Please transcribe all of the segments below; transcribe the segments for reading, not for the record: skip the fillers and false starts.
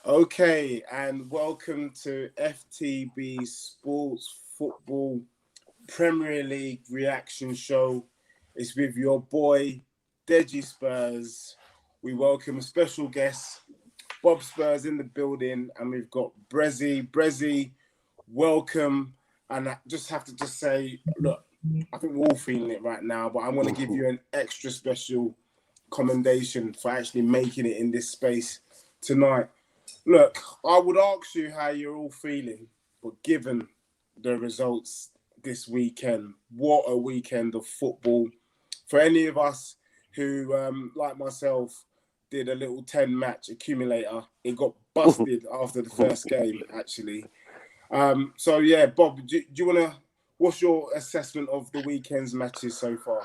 Okay, and welcome to FTB Sports Football Premier League Reaction Show. It's with your boy, Deji Spurs. We welcome a special guest, Bob Spurs in the building, and we've got Brezzy. Brezzy, welcome. And I just have to say, look, I think we're all feeling it right now, but I want to give you an extra special commendation for actually making it in this space tonight. Look, I would ask you how you're all feeling, but given the results this weekend, what a weekend of football. For any of us who, like myself, did a little 10-match accumulator, it got busted after the first game, actually. So, yeah, Bob, do you want to, what's your assessment of the weekend's matches so far?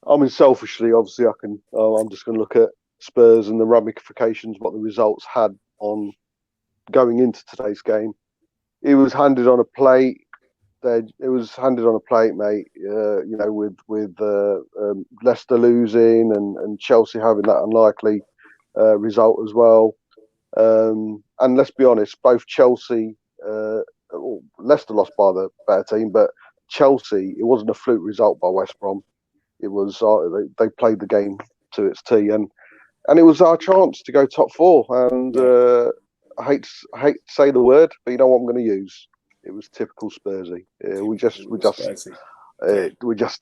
I mean, selfishly, obviously, I'm just going to look at Spurs and the ramifications, what the results had on going into today's game. It was handed on a plate. It was handed on a plate, mate. With Leicester losing and Chelsea having that unlikely result as well. And let's be honest, both Chelsea, Leicester lost by the better team, but Chelsea, it wasn't a fluke result by West Brom. It was they played the game to its T, and it was our chance to go top four. And I hate to say the word, but you know what I'm going to use. It was typical Spursy. We just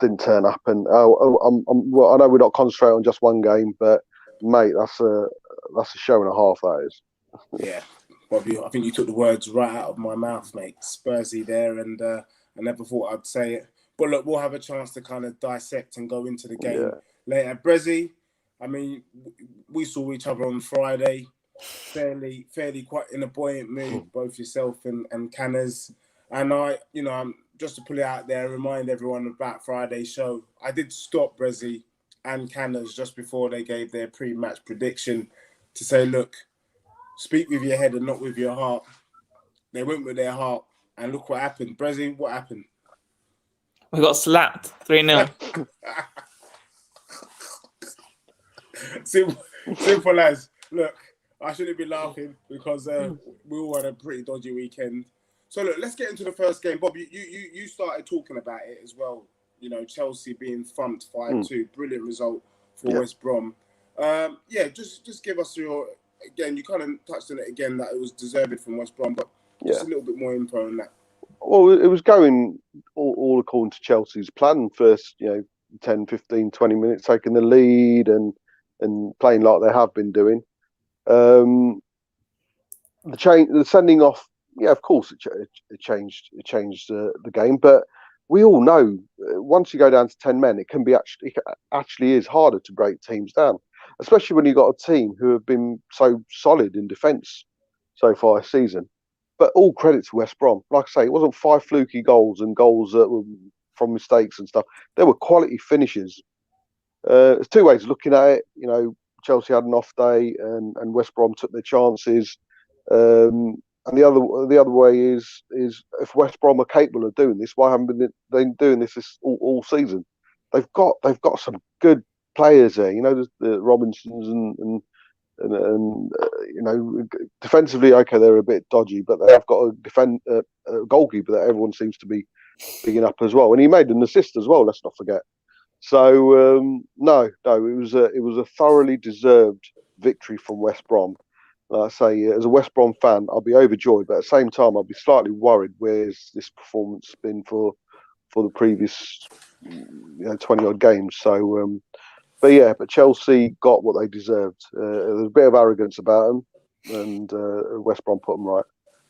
didn't turn up, and I know we're not concentrating on just one game, but mate, that's a show and a half. That is. Yeah, Bobby, I think you took the words right out of my mouth, mate. Spursy there, and I never thought I'd say it. But look, we'll have a chance to kind of dissect and go into the game later. Brezzy, I mean, we saw each other on Friday, fairly quite in a buoyant mood, both yourself and Canners. And I'm just to put it out there, remind everyone about Friday's show. I did stop Brezzy and Canners just before they gave their pre-match prediction to say, look, speak with your head and not with your heart. They went with their heart, and look what happened. Brezzy, what happened? We got slapped 3-0. Simple as. Look, I shouldn't be laughing because we all had a pretty dodgy weekend. So look, let's get into the first game. Bob, you started talking about it as well. You know, Chelsea being thumped 5-2. Brilliant result for West Brom. Just give us your... Again, you kind of touched on it again, that it was deserved from West Brom, but just a little bit more info on that. Well, it was going all according to Chelsea's plan. First, 10, 15, 20 minutes, taking the lead and playing like they have been doing. The sending off, of course, it changed the game. But we all know once you go down to 10 men, it actually is harder to break teams down, especially when you've got a team who have been so solid in defence so far this season. But all credit to West Brom. Like I say, it wasn't 5 fluky goals and goals that were from mistakes and stuff. There were quality finishes. There's two ways of looking at it. Chelsea had an off day and West Brom took their chances. And the other way is if West Brom are capable of doing this, why haven't they been doing this all season? They've got some good players there. There's the Robinsons and defensively, okay, they're a bit dodgy, but they have got a goalkeeper that everyone seems to be bigging up as well, and he made an assist as well. Let's not forget. So no, it was a thoroughly deserved victory from West Brom. Like I say, as a West Brom fan, I'll be overjoyed, but at the same time, I'll be slightly worried. Where's this performance been for the previous 20 odd games? So. But Chelsea got what they deserved. There was a bit of arrogance about them, and West Brom put them right.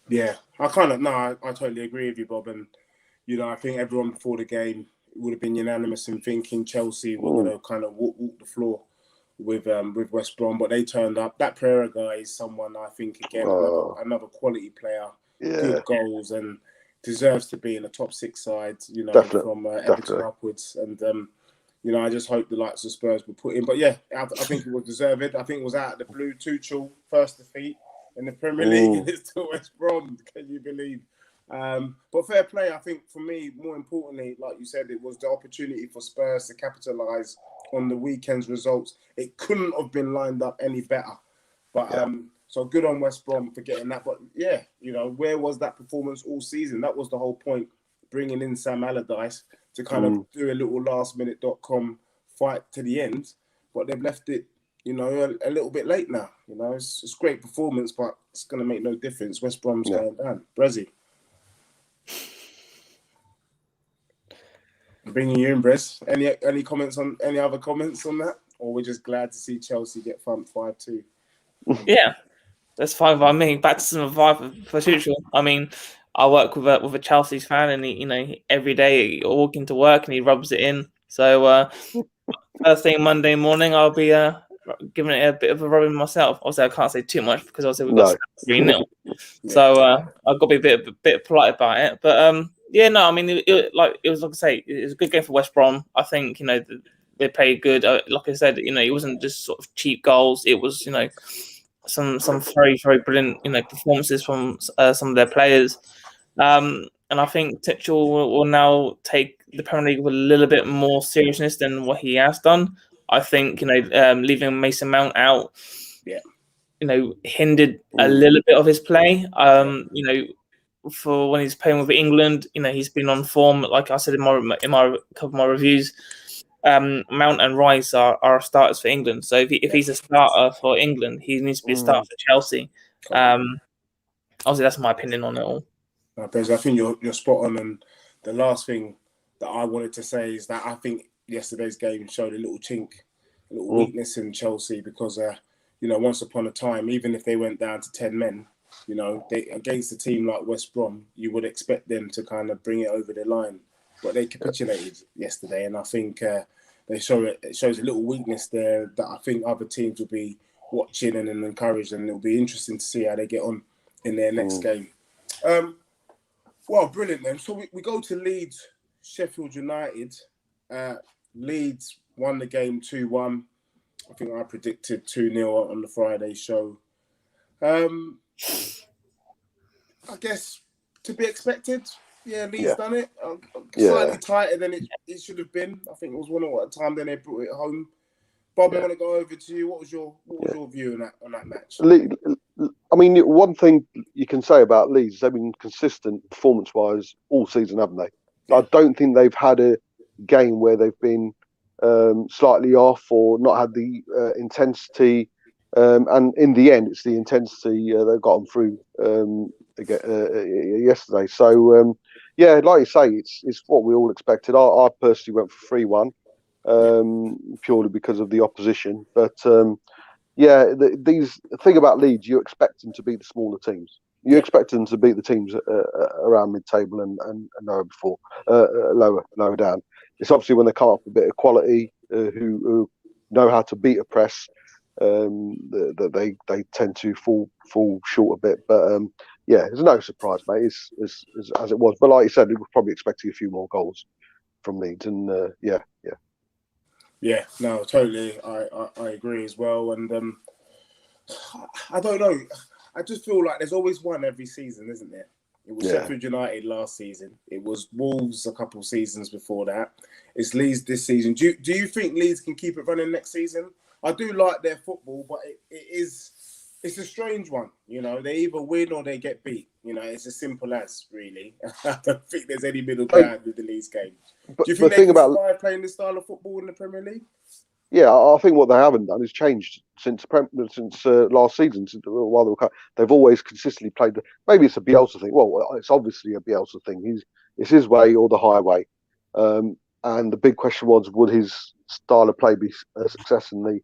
Yeah, I totally agree with you, Bob. And I think everyone before the game would have been unanimous in thinking Chelsea were going to kind of walk the floor with West Brom, but they turned up. That Pereira guy is someone I think again another quality player, good goals, and deserves to be in the top 6 sides. From Everton upwards, and. I just hope the likes of Spurs will put in. But yeah, I think it was deserved. I think it was out of the blue. Tuchel, first defeat in the Premier League, and it's to West Brom. Can you believe? But fair play, I think for me, more importantly, like you said, it was the opportunity for Spurs to capitalise on the weekend's results. It couldn't have been lined up any better. But So good on West Brom for getting that. But yeah, where was that performance all season? That was the whole point, bringing in Sam Allardyce to kind of do a little lastminute.com fight to the end. But they've left it, a little bit late now. It's a great performance, but it's going to make no difference. West Brom's going down. Brezzy. Bringing you in, Brez. Any comments on any other comments on that? Or we're just glad to see Chelsea get thumped 5-2? Yeah, that's fine by me. Back to some vibe for future. I mean, I work with a Chelsea fan, and he, every day I walk into work and he rubs it in. So first thing Monday morning, I'll be giving it a bit of a rub in myself. Obviously, I can't say too much because obviously we've got 3-0. So I've got to be a bit polite about it. But yeah, no, I mean, it was like I say, it was a good game for West Brom. I think they played good. Like I said, it wasn't just sort of cheap goals. It was some very very brilliant performances from some of their players. And I think Tuchel will now take the Premier League with a little bit more seriousness than what he has done. I think leaving Mason Mount out, hindered a little bit of his play. For when he's playing with England, he's been on form. Like I said in my couple of my reviews, Mount and Rice are starters for England. So if he's a starter for England, he needs to be a starter for Chelsea. Obviously, that's my opinion on it all. I think you're spot on. And the last thing that I wanted to say is that I think yesterday's game showed a little chink, a little weakness in Chelsea because, once upon a time, even if they went down to 10 men, against a team like West Brom, you would expect them to kind of bring it over the line. But they capitulated yesterday, and I think it shows a little weakness there that I think other teams will be watching and encouraged, and it'll be interesting to see how they get on in their next game. Well, brilliant then. So we go to Leeds, Sheffield United. Leeds won the game 2-1. I think I predicted 2-0 on the Friday show. I guess to be expected. Yeah, Leeds done it. Slightly tighter than it should have been. I think it was 1-0 at a time. Then they brought it home. Bob, I want to go over to you. What was your view on that match? I mean, one thing you can say about Leeds, they've been consistent performance-wise all season, haven't they? Yeah. I don't think they've had a game where they've been slightly off or not had the intensity. And in the end, it's the intensity they've gotten through yesterday. So, like you say, it's what we all expected. I personally went for 3-1 purely because of the opposition. But, the thing about Leeds, you expect them to beat the smaller teams. You expect them to beat the teams around mid-table and lower down. It's obviously when they come up with a bit of quality, who know how to beat a press, that they tend to fall short a bit. But it's no surprise, mate. It's as it was. But like you said, we were probably expecting a few more goals from Leeds, and Yeah, no, totally. I agree as well. And I don't know. I just feel like there's always one every season, isn't there? It was Sheffield United last season. It was Wolves a couple of seasons before that. It's Leeds this season. Do you think Leeds can keep it running next season? I do like their football, but it's a strange one. They either win or they get beat. It's as simple as, really. I don't think there's any middle ground with the Leeds game. Do you think they can survive playing this style of football in the Premier League? Yeah, I think what they haven't done is changed since last season. While they've always consistently played. Maybe it's a Bielsa thing. Well, it's obviously a Bielsa thing. It's his way or the highway. And the big question was, would his style of play be a success in the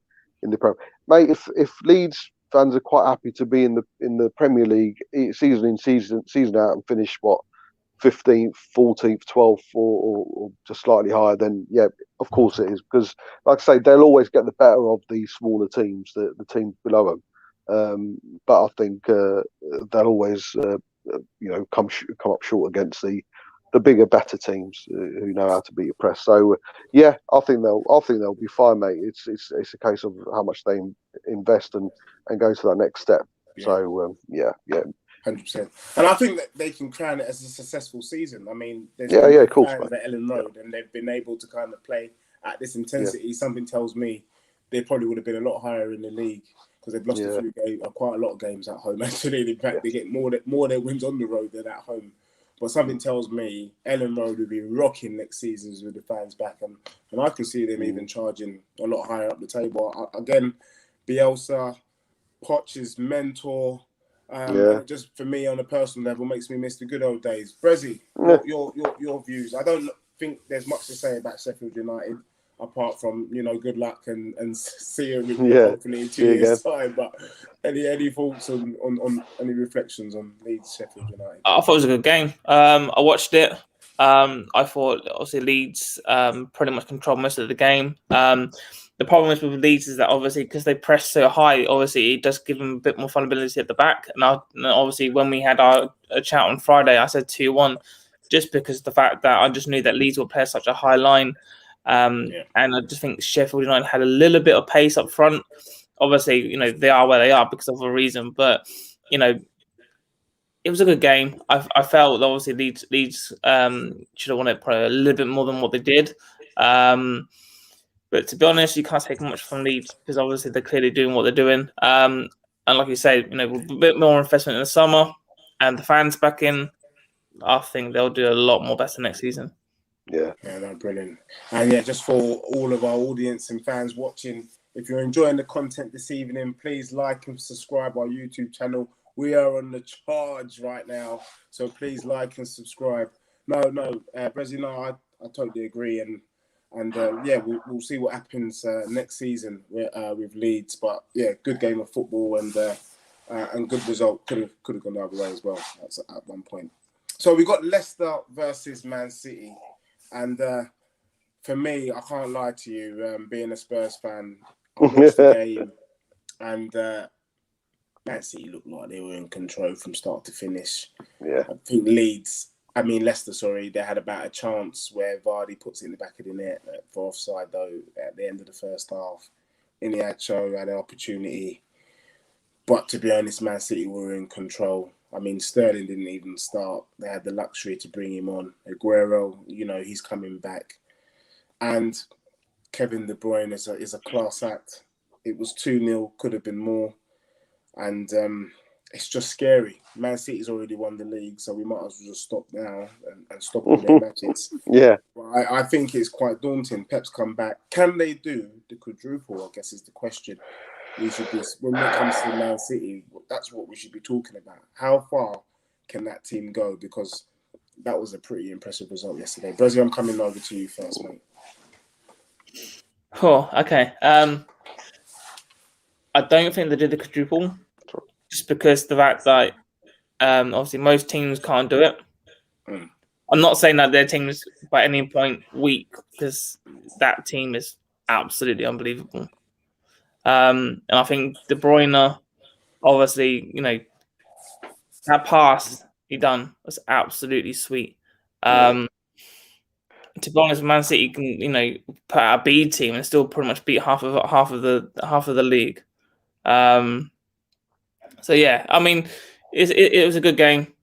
Premier? Mate, if Leeds fans are quite happy to be in the Premier League season in season out and finish 15th, 14th, 12th, or just slightly higher, then of course it is. Because, like I say, they'll always get the better of the smaller teams, the teams below them. But I think they'll always, come up short against the bigger, better teams who know how to beat a press. So, I think they'll be fine, mate. It's a case of how much they invest and go to that next step. Yeah. So, 100%. And I think that they can crown it as a successful season. I mean, there's of course, fans at Ellen Road, and they've been able to kind of play at this intensity. Something tells me they probably would have been a lot higher in the league because they've lost a few games, quite a lot of games at home. Actually, in fact, they get more of their wins on the road than at home. But something tells me Ellen Road will be rocking next season with the fans back, and I can see them even charging a lot higher up the table. Again, Bielsa, Poch's mentor, and it just for me on a personal level makes me miss the good old days. Brezzy, your views. I don't think there's much to say about Sheffield United apart from good luck and see you hopefully in 2 years' time. But any thoughts on any reflections on Leeds Sheffield United? I thought it was a good game. I watched it. I thought obviously Leeds pretty much controlled most of the game. The problem is with Leeds is that obviously because they press so high, obviously it does give them a bit more vulnerability at the back. And obviously when we had our chat on Friday, I said 2-1, just because of the fact that I just knew that Leeds would play such a high line. And I just think Sheffield United had a little bit of pace up front. Obviously, they are where they are because of a reason, but it was a good game. I felt obviously Leeds should have won it probably a little bit more than what they did. But to be honest, you can't take much from Leeds because obviously they're clearly doing what they're doing. And like you say, with a bit more investment in the summer and the fans back in, I think they'll do a lot more better next season. Yeah, no, brilliant. And just for all of our audience and fans watching, if you're enjoying the content this evening, please like and subscribe our YouTube channel. We are on the charge right now, so please like and subscribe. Brezzy, I totally agree, and we'll see what happens next season with Leeds. But good game of football and good result. Could have gone the other way as well at one point. So we got Leicester versus Man City. And for me, I can't lie to you, being a Spurs fan, I watched the game and Man City looked like they were in control from start to finish. Yeah. I think Leicester, they had about a chance where Vardy puts it in the back of the net for offside, though, at the end of the first half. Iniacho had an opportunity. But to be honest, Man City were in control. I mean, Sterling didn't even start. They had the luxury to bring him on. Aguero, he's coming back. And Kevin De Bruyne is a class act. It was 2-0, could have been more. And it's just scary. Man City's already won the league, so we might as well just stop now and stop all their matches. Yeah. I think it's quite daunting. Pep's come back. Can they do the quadruple, I guess, is the question. When it comes to Man City, that's what we should be talking about. How far can that team go? Because that was a pretty impressive result yesterday. Brezzy, I'm coming over to you first, mate. Oh, okay. I don't think they did the quadruple, just because the fact that obviously most teams can't do it. I'm not saying that their team is by any point weak, because that team is absolutely unbelievable. And I think De Bruyne, obviously, that pass he done was absolutely sweet. To be honest, Man City can put out a B team and still pretty much beat half of the league. So yeah, I mean, it was a good game.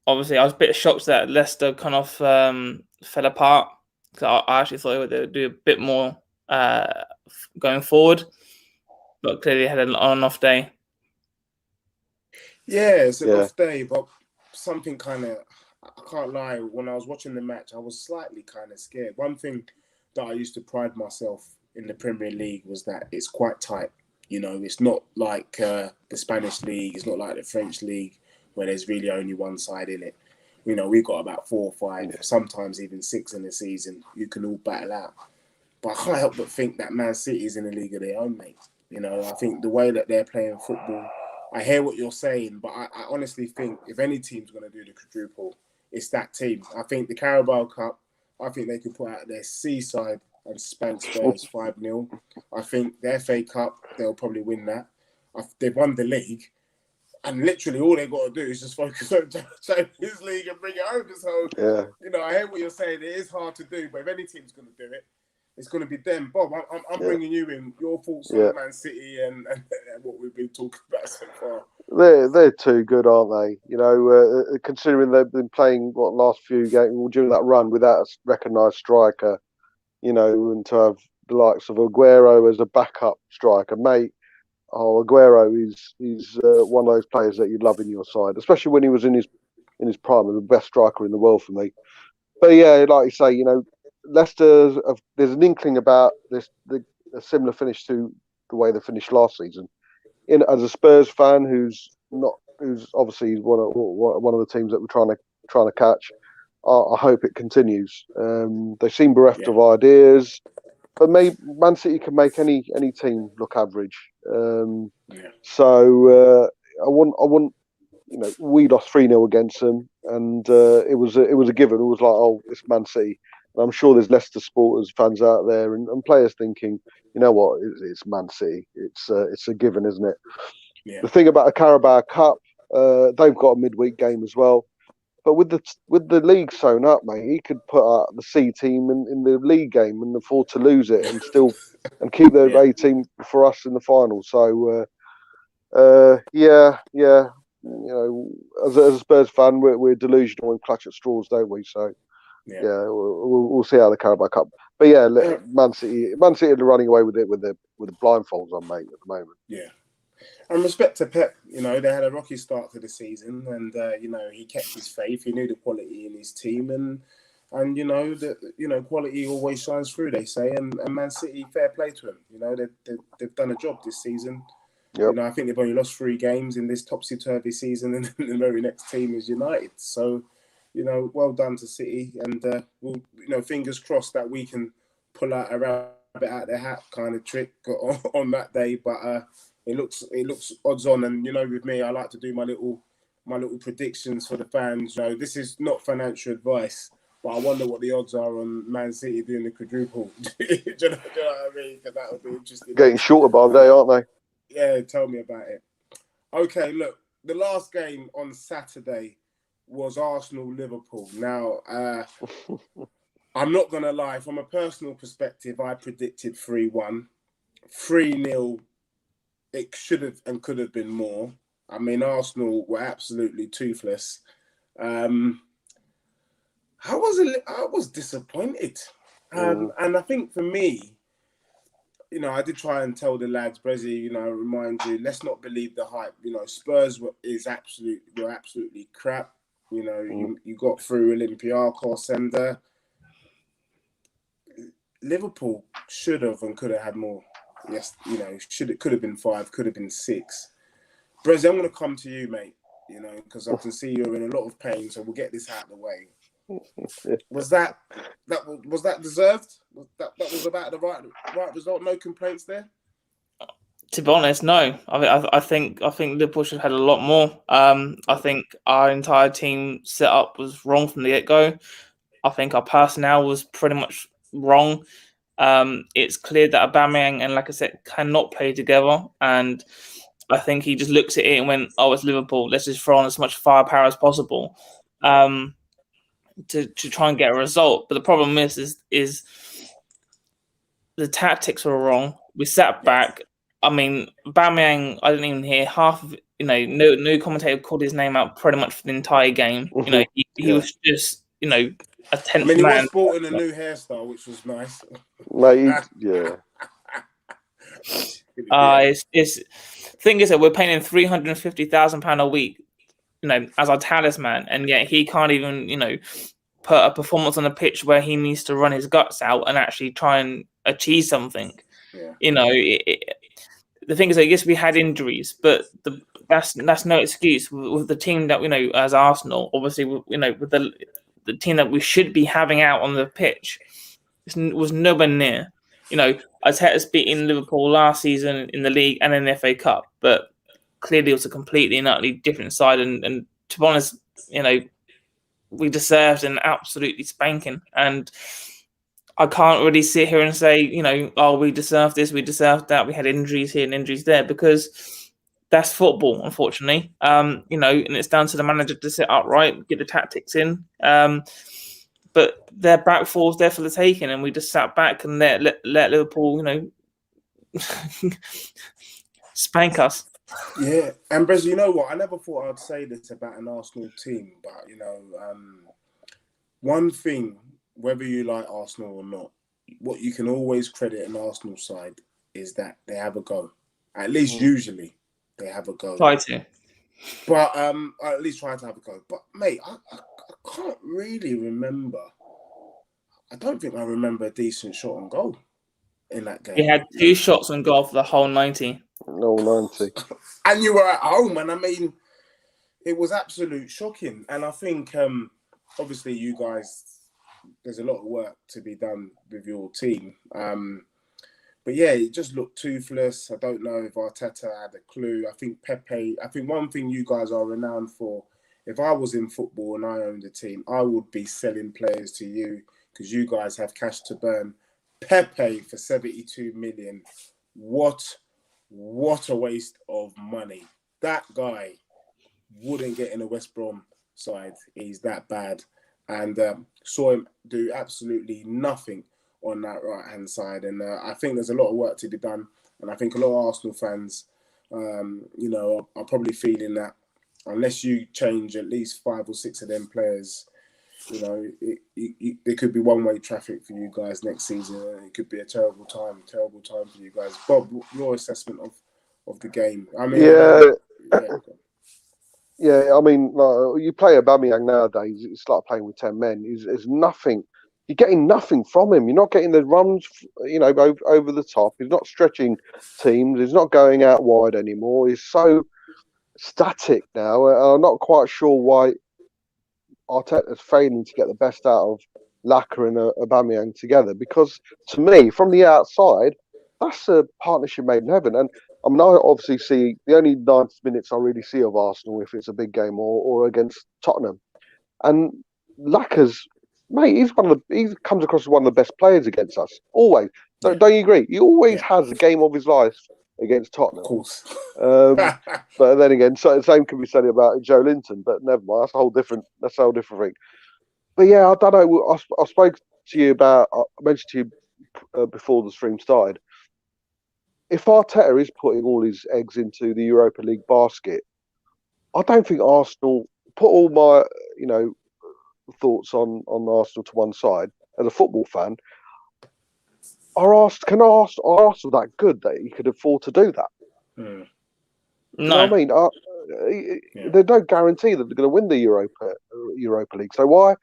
Obviously, I was a bit shocked that Leicester kind of fell apart, because I actually thought they would do a bit more going forward. But clearly had an on-off day. Yeah, it's an off day, but something kind of, I can't lie, when I was watching the match, I was slightly kind of scared. One thing that I used to pride myself in the Premier League was that it's quite tight. It's not like the Spanish league, it's not like the French league, where there's really only one side in it. We've got about 4 or 5, sometimes even 6 in the season. You can all battle out. But I can't help but think that Man City is in a league of their own, mate. I think the way that they're playing football, I hear what you're saying, but I honestly think if any team's going to do the quadruple, it's that team. I think the Carabao Cup, I think they could put out their seaside and spank Spurs 5-0. I think the FA Cup, they'll probably win that. They've won the league, and literally all they've got to do is just focus on Champions League and bring it home. So, I hear what you're saying. It is hard to do, but if any team's going to do it, it's going to be them. Bob, I'm bringing you in. Your thoughts on Man City and what we've been talking about so far. They're too good, aren't they? Considering they've been playing last few games during that run without a recognised striker, and to have the likes of Aguero as a backup striker, mate. Aguero he's one of those players that you'd love in your side, especially when he was in his prime, the best striker in the world for me. But yeah, like you say, Leicester, there's an inkling about a similar finish to the way they finished last season. As a Spurs fan, who's obviously one of the teams that we're trying to catch, I hope it continues. They seem bereft of ideas, but maybe Man City can make any team look average. So I want. We lost 3-0 against them, and it was a given. It was like, oh, it's Man City. And I'm sure there's Leicester supporters, fans out there, and players thinking, you know what, it's Man City. It's a given, isn't it? Yeah. The thing about the Carabao Cup, they've got a midweek game as well. But with the league sewn up, mate, he could put out the C team in the league game and afford to lose it and still and keep the A team for us in the final. So yeah. As a Spurs fan, we're delusional and clutch at straws, don't we? So yeah, we'll see how the Carabao Cup. But yeah, Man City are running away with it with the blindfolds on, mate, at the moment. Yeah. And respect to Pep, they had a rocky start to the season, and he kept his faith. He knew the quality in his team, and quality always shines through, they say. And Man City, fair play to him. They've done a job this season. Yep. I think they've only lost 3 games in this topsy-turvy season, and the very next team is United. So, well done to City, and we'll, fingers crossed that we can pull out a rabbit out of the hat kind of trick on that day. But it looks odds on, and with me, I like to do my little predictions for the fans. This is not financial advice, but I wonder what the odds are on Man City doing the quadruple. Do you know what I mean? Because that would be interesting. Getting shorter by the day, aren't they? Yeah, tell me about it. Okay, look, the last game on Saturday was Arsenal-Liverpool. Now, I'm not going to lie. From a personal perspective, I predicted 3-1. 3-0, it should have and could have been more. I mean, Arsenal were absolutely toothless. I was disappointed. And I think for me, I did try and tell the lads, Brezzy, remind you, let's not believe the hype. Spurs were absolutely crap. You got through Olympiacos, and Liverpool should have and could have had more. Yes, could have been 5, could have been 6. Brezzy, I'm going to come to you, mate. Because I can see you're in a lot of pain, so we'll get this out of the way. Was that deserved? That was about the right result? No complaints there? To be honest, no. I think Liverpool should have had a lot more. I think our entire team setup was wrong from the get-go. I think our personnel was pretty much wrong. It's clear that Aubameyang and, like I said, cannot play together. And I think he just looks at it and went, "Oh, it's Liverpool. Let's just throw on as much firepower as possible." To try and get a result. But the problem is the tactics were wrong. We sat back. I mean, Aubameyang, I didn't even hear half of it. No commentator called his name out pretty much for the entire game. He was just, a 10th man. He was sporting a new hairstyle, which was nice. Yeah. It's thing is that we're paying him £350,000 a week, as our talisman, and yet he can't even, put a performance on the pitch where he needs to run his guts out and actually try and achieve something. Yeah. The thing is that yes, we had injuries, but that's no excuse with the team that we know as Arsenal. Obviously, with the team that we should be having out on the pitch, was nowhere near. Arteta's beating Liverpool last season in the league and in the FA Cup, but clearly it was a completely and utterly different side. And to be honest, we deserved an absolutely spanking. And I can't really sit here and say, oh, we deserved this, we deserved that. We had injuries here and injuries there, because that's football, unfortunately. And it's down to the manager to sit upright, get the tactics in. But their back four was there for the taking, and we just sat back and let Liverpool, spank us. Yeah, and Brez, you know what? I never thought I'd say this about an Arsenal team, but one thing, whether you like Arsenal or not, what you can always credit an Arsenal side is that they have a go. At least usually they have a go. Try to. But at least try to have a go. But mate, I can't really remember. I don't think I remember a decent shot on goal in that game. He had 2 shots on goal for the whole 90. No, 90. And you were at home, and I mean, it was absolute shocking. And I think, obviously, you guys, there's a lot of work to be done with your team. But yeah, it just looked toothless. I don't know if Arteta had a clue. I think Pepe, one thing you guys are renowned for, if I was in football and I owned a team, I would be selling players to you because you guys have cash to burn. Pepe for 72 million. What a waste of money. That guy wouldn't get in a West Brom side. He's that bad. And saw him do absolutely nothing on that right-hand side. And I think there's a lot of work to be done. And I think a lot of Arsenal fans, are probably feeling that unless you change at least 5 or 6 of them players, there could be one-way traffic for you guys next season. It could be a terrible time for you guys. Bob, your assessment of the game? I mean, yeah. I mean, like, you play Aubameyang nowadays, it's like playing with 10 men. There's nothing. You're getting nothing from him. You're not getting the runs, over the top. He's not stretching teams. He's not going out wide anymore. He's so static now. I'm not quite sure why Arteta's failing to get the best out of Laka and Aubameyang together, because to me, from the outside, that's a partnership made in heaven. And I mean, I obviously see the only 90 minutes I really see of Arsenal if it's a big game or against Tottenham. And Laka's, mate, he comes across as one of the best players against us. Always. Don't you agree? He always has the game of his life against Tottenham. Of course. But then again, so the same can be said about Joe Linton, but never mind. That's a whole different thing. But yeah, I don't know. I spoke to you about, I mentioned to you before the stream started, if Arteta is putting all his eggs into the Europa League basket, I don't think Arsenal, put all my, thoughts on Arsenal to one side, as a football fan, are Arsenal that good that he could afford to do that? Mm. No. You know what I mean? There's no guarantee that they're going to win the Europa League. So why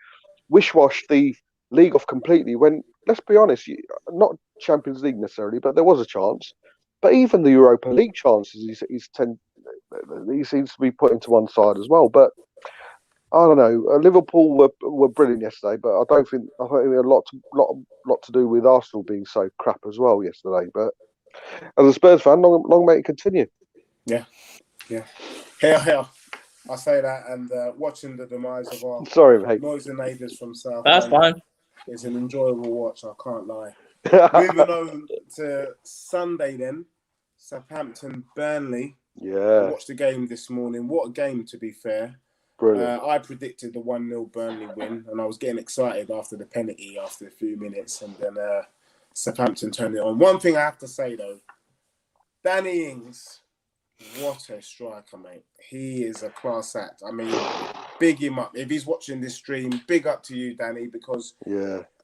wish-wash the league off completely when, let's be honest, not Champions League necessarily, but there was a chance. But even the Europa League chances, he seems to be put into one side as well. But I don't know. Liverpool were brilliant yesterday, but I think it had a lot to do with Arsenal being so crap as well yesterday. But as a Spurs fan, long may it continue. Yeah. Hell. I say that, and watching the demise of our noisy neighbours from South. That's fine. It's an enjoyable watch. I can't lie. Moving on to Sunday then, Southampton Burnley. Yeah. I watched the game this morning. What a game, to be fair. Brilliant. I predicted the 1-0 Burnley win, and I was getting excited after the penalty after a few minutes, and then Southampton turned it on. One thing I have to say though, Danny Ings, what a striker, mate. He is a class act. I mean, big him up. If he's watching this stream, big up to you, Danny, because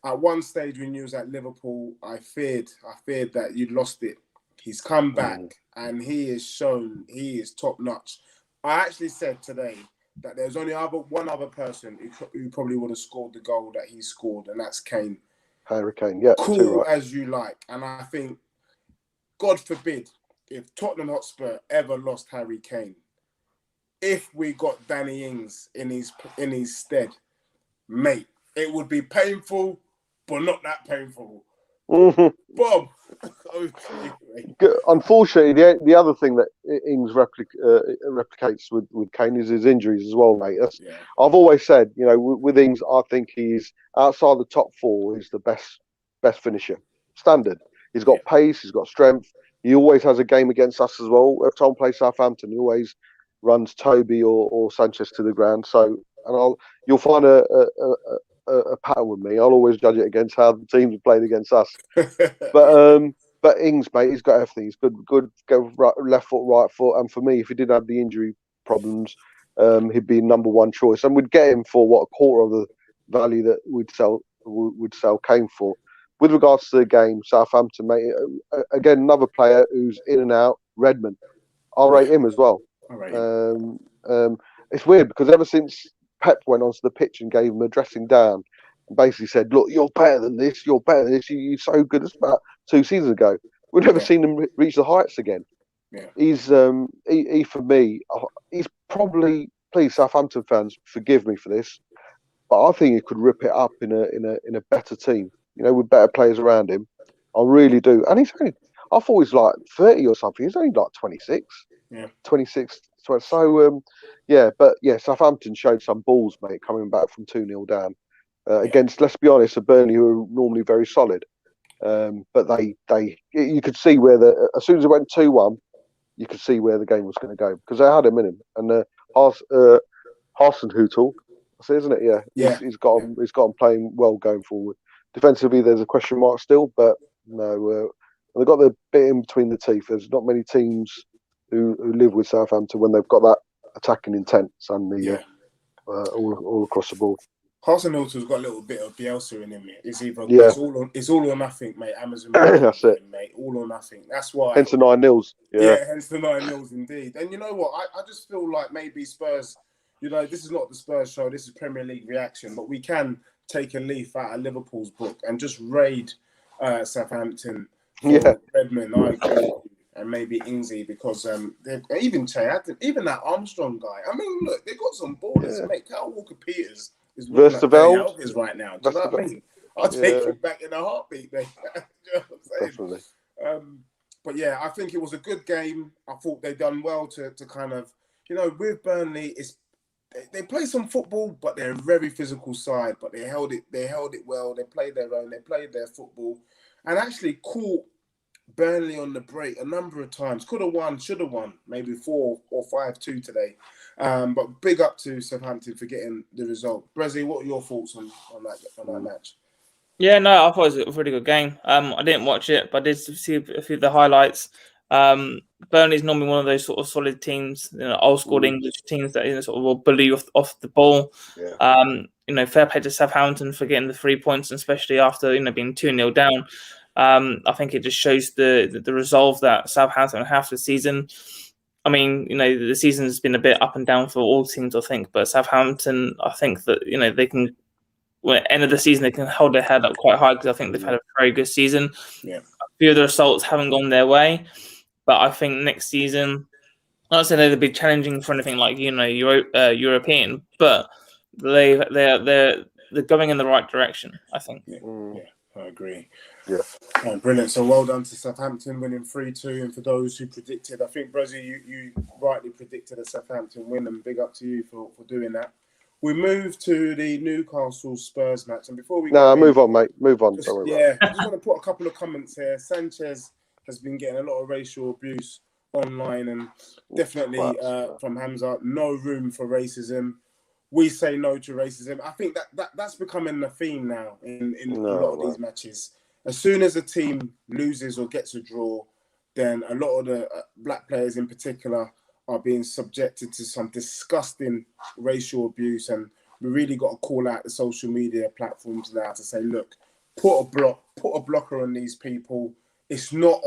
at one stage when you was at Liverpool, I feared that you'd lost it. He's come back and he has shown he is top notch. I actually said today that there's only one other person who probably would have scored the goal that he scored, and that's Kane. Harry Kane, yeah. Cool as you like. And I think, God forbid, if Tottenham Hotspur ever lost Harry Kane, if we got Danny Ings in his stead, mate, it would be painful, but not that painful. Bob. Unfortunately, the other thing that Ings replicates with Kane is his injuries as well, mate. I've always said, with Ings, I think he's outside the top 4. He's the best finisher. Standard. He's got pace. He's got strength. He always has a game against us as well. Every time we play Southampton, he always runs Toby or Sanchez to the ground. So, and you'll find a pattern with me. I'll always judge it against how the teams have played against us. But Ings, mate, he's got everything. He's good. Go right, left foot, right foot. And for me, if he didn't have the injury problems, he'd be number one choice. And we'd get him for a quarter of the value that we'd sell Kane for. with regards to the game, Southampton, mate, again, another player who's in and out, Redmond. I'll rate him as well. All right. It's weird because ever since Pep went onto the pitch and gave him a dressing down and basically said, look, you're better than this, you're so good. It's about 2 seasons ago. We've never seen him reach the heights again. Yeah. He's he for me, he's probably, please Southampton fans, forgive me for this, but I think he could rip it up in a better team, with better players around him. I really do. And he's only, I thought he was like 30 or something. He's only like 26. Yeah. 26. So, Southampton showed some balls, mate, coming back from 2-0 down against, let's be honest, a Burnley who are normally very solid. But you could see where as soon as it went 2-1, you could see where the game was going to go because they had him in him. And Hasenhuttl, isn't it? Yeah. He's got him playing well going forward. Defensively, there's a question mark still, but no, they've got the bit in between the teeth. There's not many teams who live with Southampton when they've got that attacking intent and all across the board. Hasenhutl's got a little bit of Bielsa in him. It's all or nothing, mate. Amazon, that's it, mate. All or nothing. That's why. Hence the 9-0. Yeah, hence the 9-0 indeed. And you know what? I just feel like maybe Spurs. This is not the Spurs show. This is Premier League reaction, but we can take a leaf out of Liverpool's book and just raid Southampton for Redmond, I agree, and maybe Ingsy because even even that Armstrong guy. I mean, look, they've got some ballers, mate. Kyle Walker-Peters is Vesterveld right now. Do you know what I mean? I'll take him back in a heartbeat, mate. Do you know what I'm saying? Definitely. But yeah, I think it was a good game. I thought they done well to kind of, with Burnley, they play some football, but they're a very physical side. But they held it well. They played their own. They played their football, and actually caught Burnley on the break a number of times. Could have won, should have won, maybe 4 or 5-2 today. But big up to Southampton for getting the result. Brezzy, what are your thoughts on that match? Yeah, no, I thought it was a really good game. I didn't watch it, but I did see a few of the highlights. Burnley's normally one of those sort of solid teams, old school English teams that sort of will bully you off the ball. Yeah. Fair play to Southampton for getting the 3 points, especially after being 2-0 down. I think it just shows the resolve that Southampton have this season. I mean, the season's been a bit up and down for all teams, I think, but Southampton, I think that they can. Well, at the end of the season, they can hold their head up quite high because I think they've had a very good season. Yeah. A few of the results haven't gone their way, but I think next season, I'm not saying they'll be challenging for anything like European, but they're going in the right direction, I think. Yeah, I agree. Yeah. Brilliant. So well done to Southampton winning 3-2, and for those who predicted, I think Brezzy, you rightly predicted a Southampton win, and big up to you for doing that. We move to the Newcastle Spurs match, and before we move on, mate. Move on. I just want to put a couple of comments here. Sanchez has been getting a lot of racial abuse online, and definitely from Hamza, no room for racism. We say no to racism. I think that's becoming a theme now in a lot of these matches. As soon as a team loses or gets a draw, then a lot of the black players in particular are being subjected to some disgusting racial abuse, and we really got to call out the social media platforms now to say, look, put a blocker on these people. It's not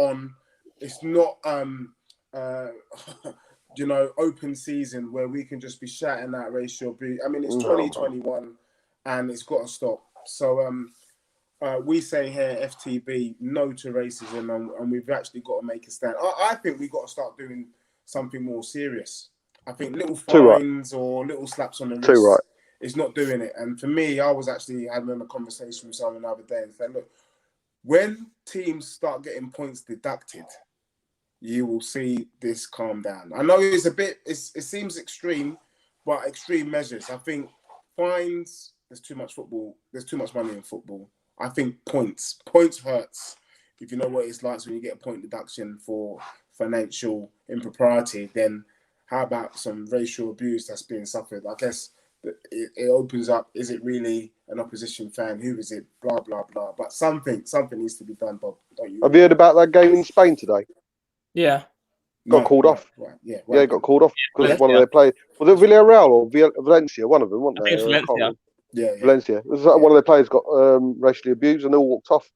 open season where we can just be shouting out racial abuse. I mean, it's 2021 and it's got to stop. So we say here, FTB, no to racism, and we've actually got to make a stand. I think we've got to start doing something more serious. I think little fines or little slaps on the wrist is not doing it. And for me, I was actually having a conversation with someone the other day and said, look, when teams start getting points deducted, you will see this calm down. I know it seems extreme, but extreme measures. I think fines, there's too much football. There's too much money in football. I think points hurts. If you know what it's like when you get a point deduction for financial impropriety, then how about some racial abuse that's being suffered? I guess it opens up, is it really an opposition fan? Who is it? Blah, blah, blah. But something needs to be done, Bob. Don't you? Have you heard about that game in Spain today? Yeah. Got called off. Right. Yeah, got called off because one of their players, was it Villarreal or Valencia? One of them, wasn't I think it's Valencia. Yeah. Valencia. One of their players got racially abused and they all walked off.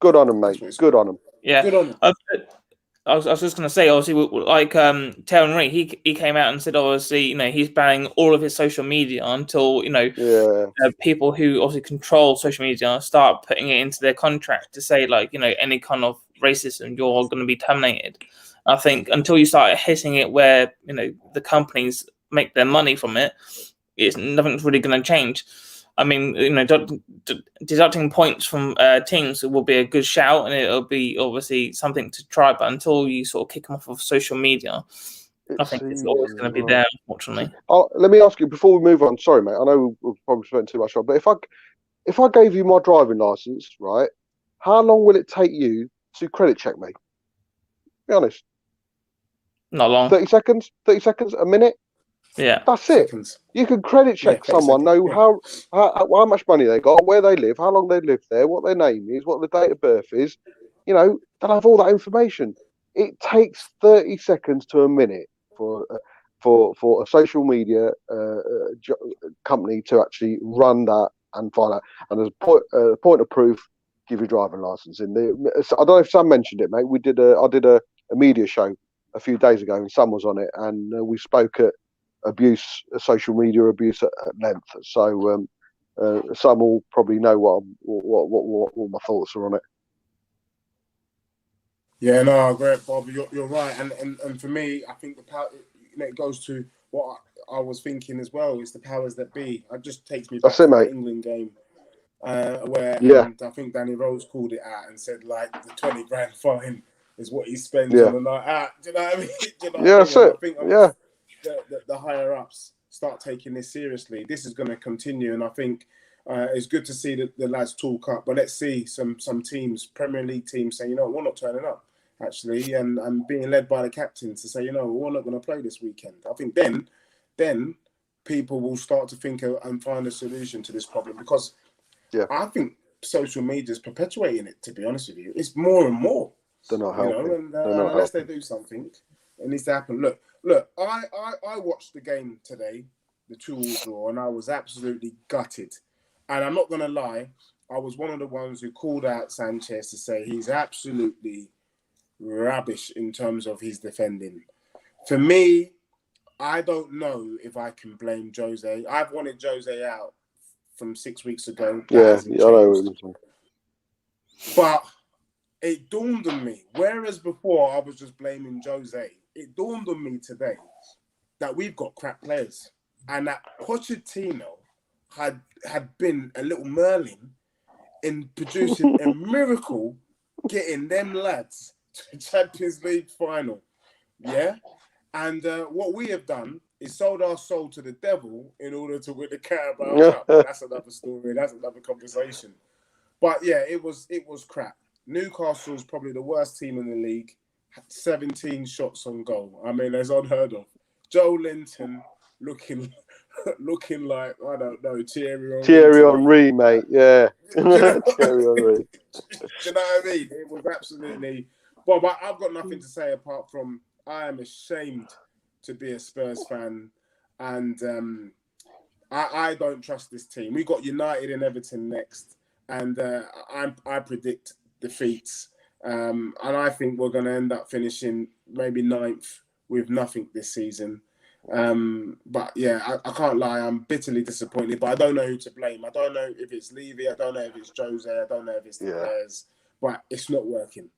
Good on him, That's mate. what it's Good on him. Yeah. good on him. I was just going to say, obviously, like Terry Henry, he came out and said, obviously, he's banning all of his social media until people who obviously control social media start putting it into their contract to say, like, any kind of racism, you're going to be terminated. I think until you start hitting it where the companies make their money from it, nothing's really going to change. I mean, deducting points from teams will be a good shout, and it'll be obviously something to try. But until you sort of kick them off of social media, I think it's always going to be there, unfortunately. Let me ask you before we move on. Sorry, mate. I know we've probably spent too much time, but if I gave you my driving license, right, how long will it take you to credit check me? Be honest. Not long. 30 seconds? 30 seconds? A minute? Yeah. That's it. Seconds. You can credit check someone, know how much money they got, where they live, how long they lived there, what their name is, what the date of birth is. They'll have all that information. It takes 30 seconds to a minute for a social media company to actually run that and find out. And as a point of proof, give your driving license. I don't know if Sam mentioned it, mate. I did a media show a few days ago, and Sam was on it, and we spoke at social media abuse at length. So some will probably know what my thoughts are on it. Yeah, no, I agree, Bob. You're right, and for me, I think the power. It goes to what I was thinking as well. It's the powers that be. It just takes me back to the England game, where and I think Danny Rose called it out and said like the 20 grand fine is what he spends on the night out. Do you know what I mean? That's it. I think the higher ups start taking this seriously. This is going to continue, and I think it's good to see the lads talk up. But let's see some teams, Premier League teams, saying, we're not turning up actually, and being led by the captains to say, we're not going to play this weekend. I think then people will start to think and find a solution to this problem, because I think social media is perpetuating it. To be honest with you, it's more and more. They're not helping. Unless they do something, it needs to happen. Look, I watched the game today, the 2-2 draw, and I was absolutely gutted. And I'm not going to lie, I was one of the ones who called out Sanchez to say he's absolutely rubbish in terms of his defending. For me, I don't know if I can blame Jose. I've wanted Jose out from 6 weeks ago. Yeah, I know. But it dawned on me, whereas before I was just blaming Jose, it dawned on me today that we've got crap players, and that Pochettino had been a little Merlin in producing a miracle, getting them lads to Champions League final. Yeah? And what we have done is sold our soul to the devil in order to win the Carabao Cup. That's another story. That's another conversation. But yeah, it was crap. Newcastle's probably the worst team in the league. 17 shots on goal. I mean, that's unheard of. Joe Linton looking like, I don't know, Thierry Henry, mate. Yeah. Thierry Henry. Do you know what I mean? It was absolutely... Well, but I've got nothing to say apart from I am ashamed to be a Spurs fan, and I don't trust this team. We got United and Everton next, and I predict defeats, and I think we're going to end up finishing maybe 9th with nothing this season. But yeah, I can't lie, I'm bitterly disappointed, but I don't know who to blame. I don't know if it's Levy, I don't know if it's Jose, I don't know if it's the players, but it's not working.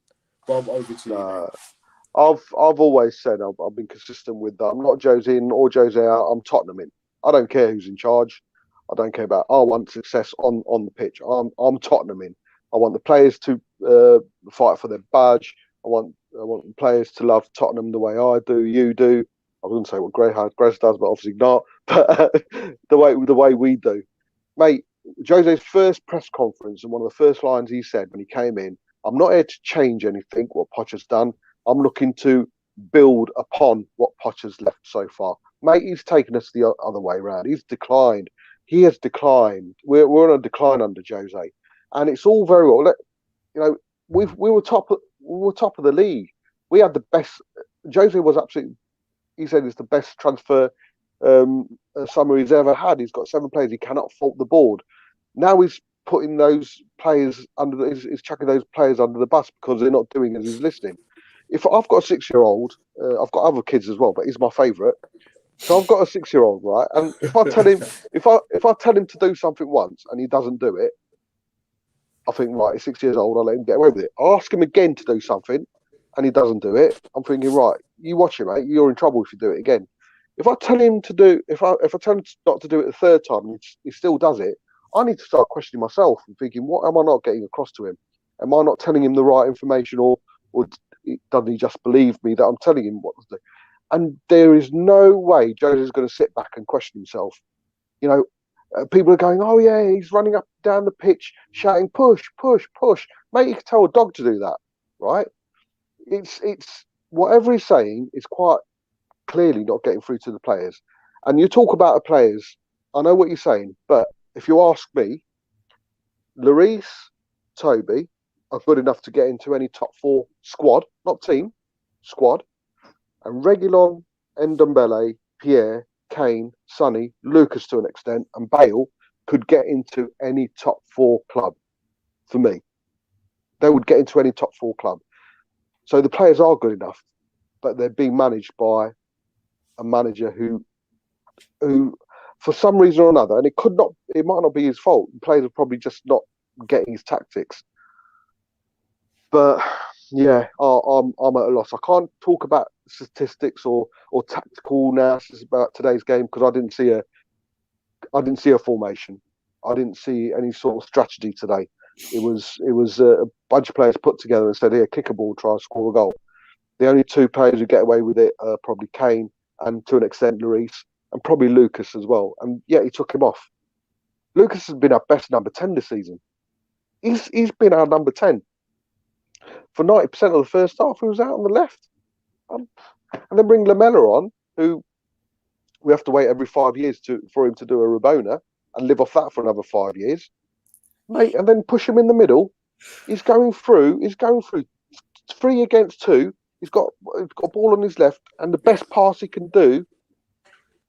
Bob, over to you. I've always said I've been consistent with that. I'm not Jose in or Jose out. I'm Tottenham in. I don't care who's in charge. I don't care about. I want success on the pitch. I'm Tottenham in. I want the players to fight for their badge. I want the players to love Tottenham the way I do. You do. I wouldn't say what Grez does, but obviously not. But the way we do, mate. Jose's first press conference, and one of the first lines he said when he came in, "I'm not here to change anything what Poch has done. I'm looking to build upon what Poch has left so far." Mate, he's taken us the other way around. He's declined. He has declined. We're on a decline under Jose, and it's all very well. We were top of the league. We had the best. Jose was absolutely. He said it's the best transfer summer he's ever had. He's got 7 players. He cannot fault the board. Now he's putting those players is chucking those players under the bus because they're not doing as he's listening. If I've got a 6-year-old, I've got other kids as well, but he's my favourite. So I've got a 6-year-old, right? And if I tell him if I tell him to do something once and he doesn't do it, I think, right, he's 6 years old, I'll let him get away with it. I ask him again to do something and he doesn't do it. I'm thinking, right, you watch him, mate. You're in trouble if you do it again. If I tell him to do, if I tell him not to do it the third time and he still does it, I need to start questioning myself and thinking, what am I not getting across to him? Am I not telling him the right information, or doesn't he just believe me that I'm telling him what to do? And there is no way Jose's going to sit back and question himself. You know, people are going, oh yeah, he's running up and down the pitch shouting, push, push, push. Mate, you can tell a dog to do that, right? It's whatever he's saying is quite clearly not getting through to the players. And you talk about the players, I know what you're saying, but if you ask me, Lloris, Toby are good enough to get into any top 4 squad, not team, squad. And Reguilon, Ndombele, Pierre, Kane, Sonny, Lucas to an extent, and Bale could get into any top 4 club for me. They would get into any top 4 club. So the players are good enough, but they're being managed by a manager who for some reason or another, and it might not be his fault. The players are probably just not getting his tactics. But yeah, I'm at a loss. I can't talk about statistics or tactical analysis about today's game because I didn't see a formation. I didn't see any sort of strategy today. It was a bunch of players put together and said, "Here, kick a ball, try and score a goal." The only 2 players who get away with it are probably Kane and to an extent Lloris, and probably Lucas as well. And yet he took him off. Lucas has been our best number 10 this season. He's been our number 10. For 90% of the first half, he was out on the left. And then bring Lamella on, who we have to wait every 5 years for him to do a Rabona and live off that for another 5 years. Mate, and then push him in the middle. He's going through 3 against 2. He's got a ball on his left, and the best pass he can do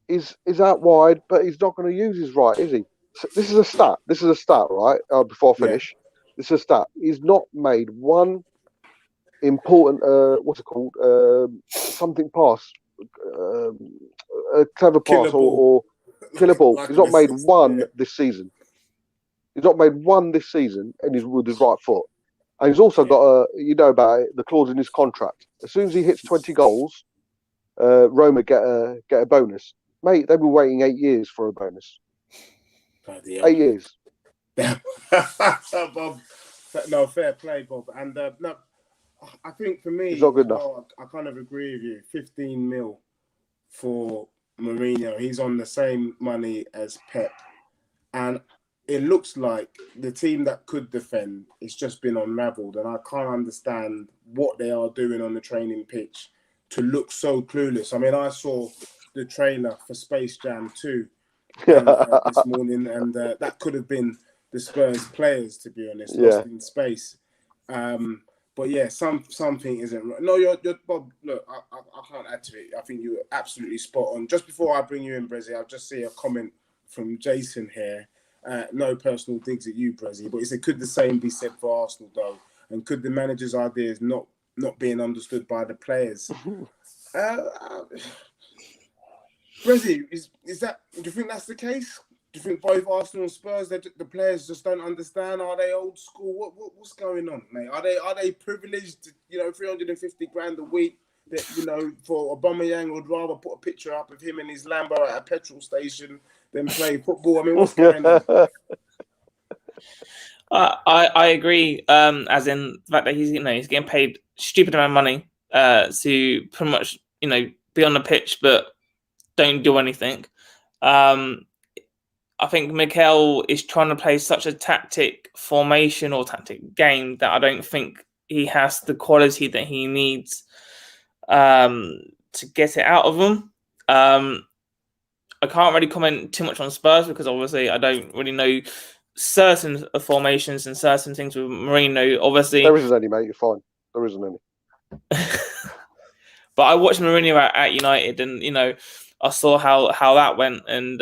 is out wide, but he's not going to use his right, is he? So this is a stat, right? Before I finish, this is a stat. He's not made one important, something pass, a clever pass or killer ball. He's not made one this season. He's not made one this season, and he's with his right foot. And he's also got the clause in his contract. As soon as he hits 20 goals, Roma get a bonus. Mate, they've been waiting 8 years for a bonus. 8 years. Bob, no, fair play, Bob. And no, I think for me, it's not good enough. I kind of agree with you. 15 mil for Mourinho. He's on the same money as Pep. And it looks like the team that could defend, it's just been unravelled. And I can't understand what they are doing on the training pitch to look so clueless. I mean, I saw the trailer for Space Jam 2 this morning, and that could have been the Spurs players, to be honest, lost in space. But yeah, something isn't right. No, you're Bob. Look, I can't add to it. I think you're absolutely spot on. Just before I bring you in, Brezzy, I'll just see a comment from Jason here. No personal digs at you, Brezzy, but he said, could the same be said for Arsenal, though? And could the manager's ideas not being understood by the players? Brezzy, is that? Do you think that's the case? Do you think both Arsenal and Spurs, the players just don't understand? Are they old school? What's going on, mate? Are they privileged? 350 grand a week. That for Aubameyang would rather put a picture up of him and his Lambo at a petrol station than play football. I mean, what's going on? I agree. As in the fact that he's getting paid stupid amount of money to pretty much be on the pitch but don't do anything. I think Mikel is trying to play such a tactic formation or tactic game that I don't think he has the quality that he needs to get it out of them. I can't really comment too much on Spurs because obviously I don't really know certain formations and certain things with Mourinho. Obviously, there isn't any, mate. You're fine. There isn't any. But I watched Mourinho at United, and I saw how that went, and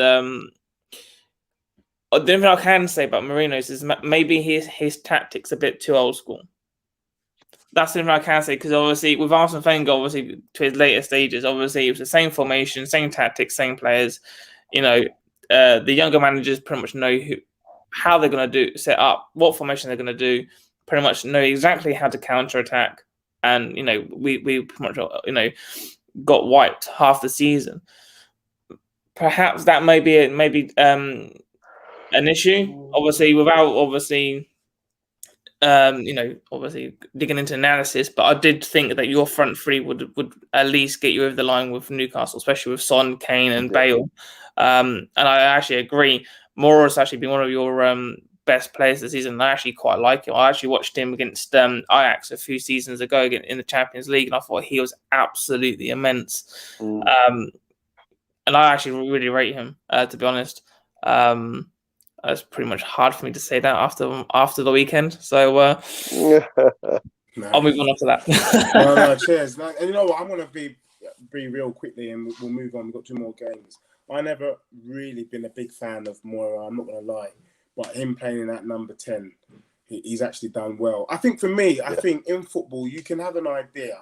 The only thing I can say about Mourinho's is maybe his tactics a bit too old school. That's the only thing I can say, because obviously with Arsene Wenger, obviously to his later stages, obviously it was the same formation, same tactics, same players. The younger managers pretty much know how they're going to set up, what formation they're going to do, pretty much know exactly how to counter attack, and we pretty much got wiped half the season. Perhaps that may be an issue. Obviously, without obviously digging into analysis, but I did think that your front three would at least get you over the line with Newcastle, especially with Son, Kane, and Bale. And I actually agree. Mora's actually been one of your best players this season. I actually quite like him. I actually watched him against Ajax a few seasons ago in the Champions League, and I thought he was absolutely immense. And I actually really rate him, to be honest. It's pretty much hard for me to say that after the weekend. So I'll move on after that. No, cheers. And you know what? I'm going to be real quickly, and we'll move on. We've got 2 more games. I never really been a big fan of Moira, I'm not going to lie. But him playing in that number 10, he's actually done well. I think for me, I think in football, you can have an idea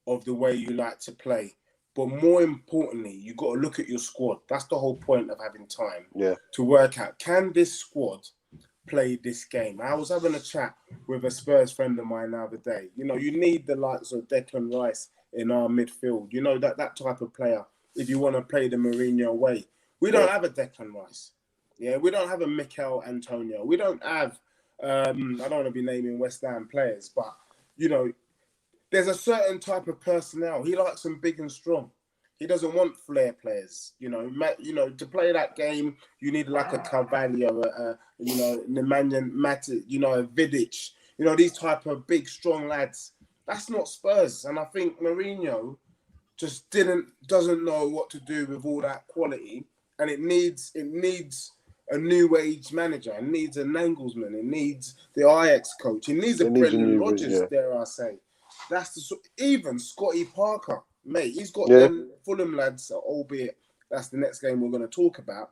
of the way you like to play. But more importantly, you got to look at your squad. That's the whole point of having time to work out. Can this squad play this game? I was having a chat with a Spurs friend of mine the other day. You need the likes of Declan Rice in our midfield. That type of player, if you want to play the Mourinho way. We don't have a Declan Rice. Yeah, we don't have a Mikel Antonio. We don't have, I don't want to be naming West Ham players, but, there's a certain type of personnel. He likes them big and strong. He doesn't want flair players. To play that game, you need like a Carvalho, Nemanja Matic, a Vidic. These type of big, strong lads. That's not Spurs. And I think Mourinho just doesn't know what to do with all that quality. And it needs a new age manager. It needs a Nagelsmann. It needs the Ajax coach. It needs a Brendan Rodgers, dare I say. That's even Scotty Parker, mate. He's got them Fulham lads, albeit that's the next game we're going to talk about.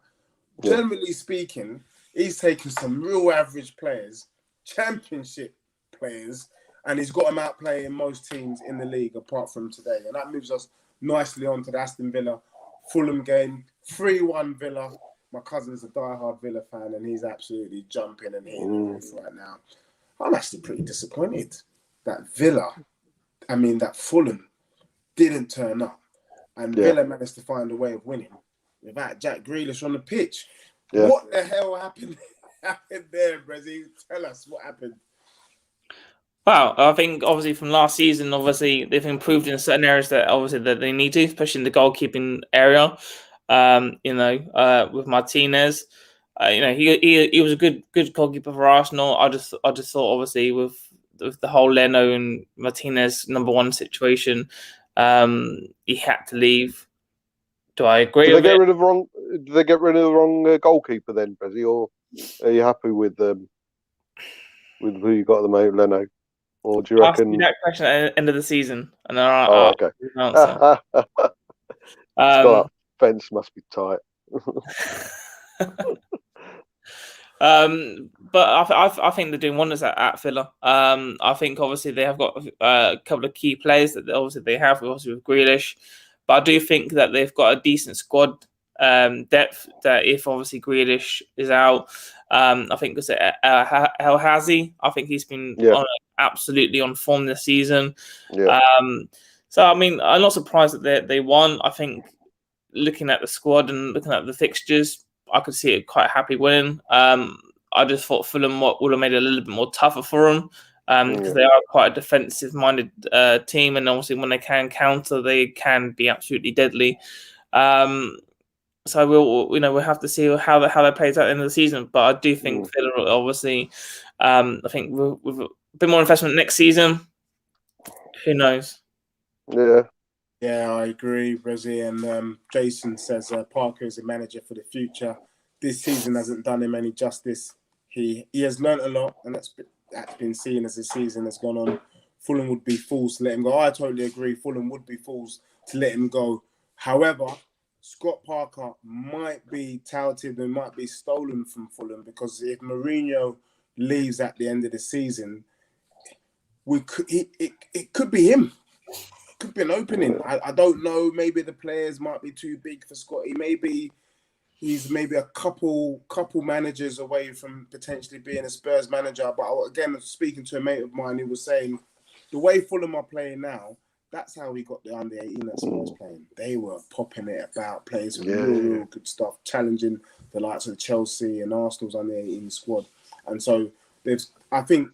Generally speaking, he's taken some real average players, championship players, and he's got them out playing most teams in the league apart from today. And that moves us nicely on to the Aston Villa Fulham game. 3-1 Villa. My cousin's a diehard Villa fan, and he's absolutely jumping and hitting the roof right now. I'm actually pretty disappointed that that Fulham didn't turn up, and Villa managed to find a way of winning without Jack Grealish on the pitch. Yeah. What the hell happened there, Brezzy? Tell us what happened. Well, I think obviously from last season, obviously they've improved in certain areas that they need to, especially in the goalkeeping area. With Martinez, he was a good goalkeeper for Arsenal. I just thought obviously with the whole Leno and Martinez number 1 situation, he had to leave. Do I agree? Did they get rid of the wrong goalkeeper then, Brezzy, or are you happy with who you got at the moment, Leno? Or do you reckon? Ask me that question at the end of the season, and then okay. Answer. Scott, fence must be tight. But I think they're doing wonders at Villa. I think obviously they have got a couple of key players that obviously they have, obviously with Grealish. But I do think that they've got a decent squad depth. That if obviously Grealish is out, I think it's El Hazi. I think he's been absolutely on form this season. Yeah. So I mean, I'm not surprised that they won. I think looking at the squad and looking at the fixtures, I could see it quite happy winning. I just thought Fulham would have made it a little bit more tougher for them because they are quite a defensive-minded team, and obviously when they can counter, they can be absolutely deadly. So we'll have to see how that plays out at the end of the season. But I do think Villa obviously, I think with a bit more investment next season, who knows? Yeah. Yeah, I agree, Brezzy. And Jason says Parker is a manager for the future. This season hasn't done him any justice. He has learnt a lot, and that's been seen as the season has gone on. Fulham would be fools to let him go. I totally agree. Fulham would be fools to let him go. However, Scott Parker might be touted and might be stolen from Fulham, because if Mourinho leaves at the end of the season, it could be him. It could be an opening. I don't know. Maybe the players might be too big for Scotty. Maybe he's a couple managers away from potentially being a Spurs manager. But again, speaking to a mate of mine, he was saying the way Fulham are playing now, that's how we got the under 18 that Spurs playing. They were popping it about, playing some real good stuff, challenging the likes of Chelsea and Arsenal's under 18 squad. And so I think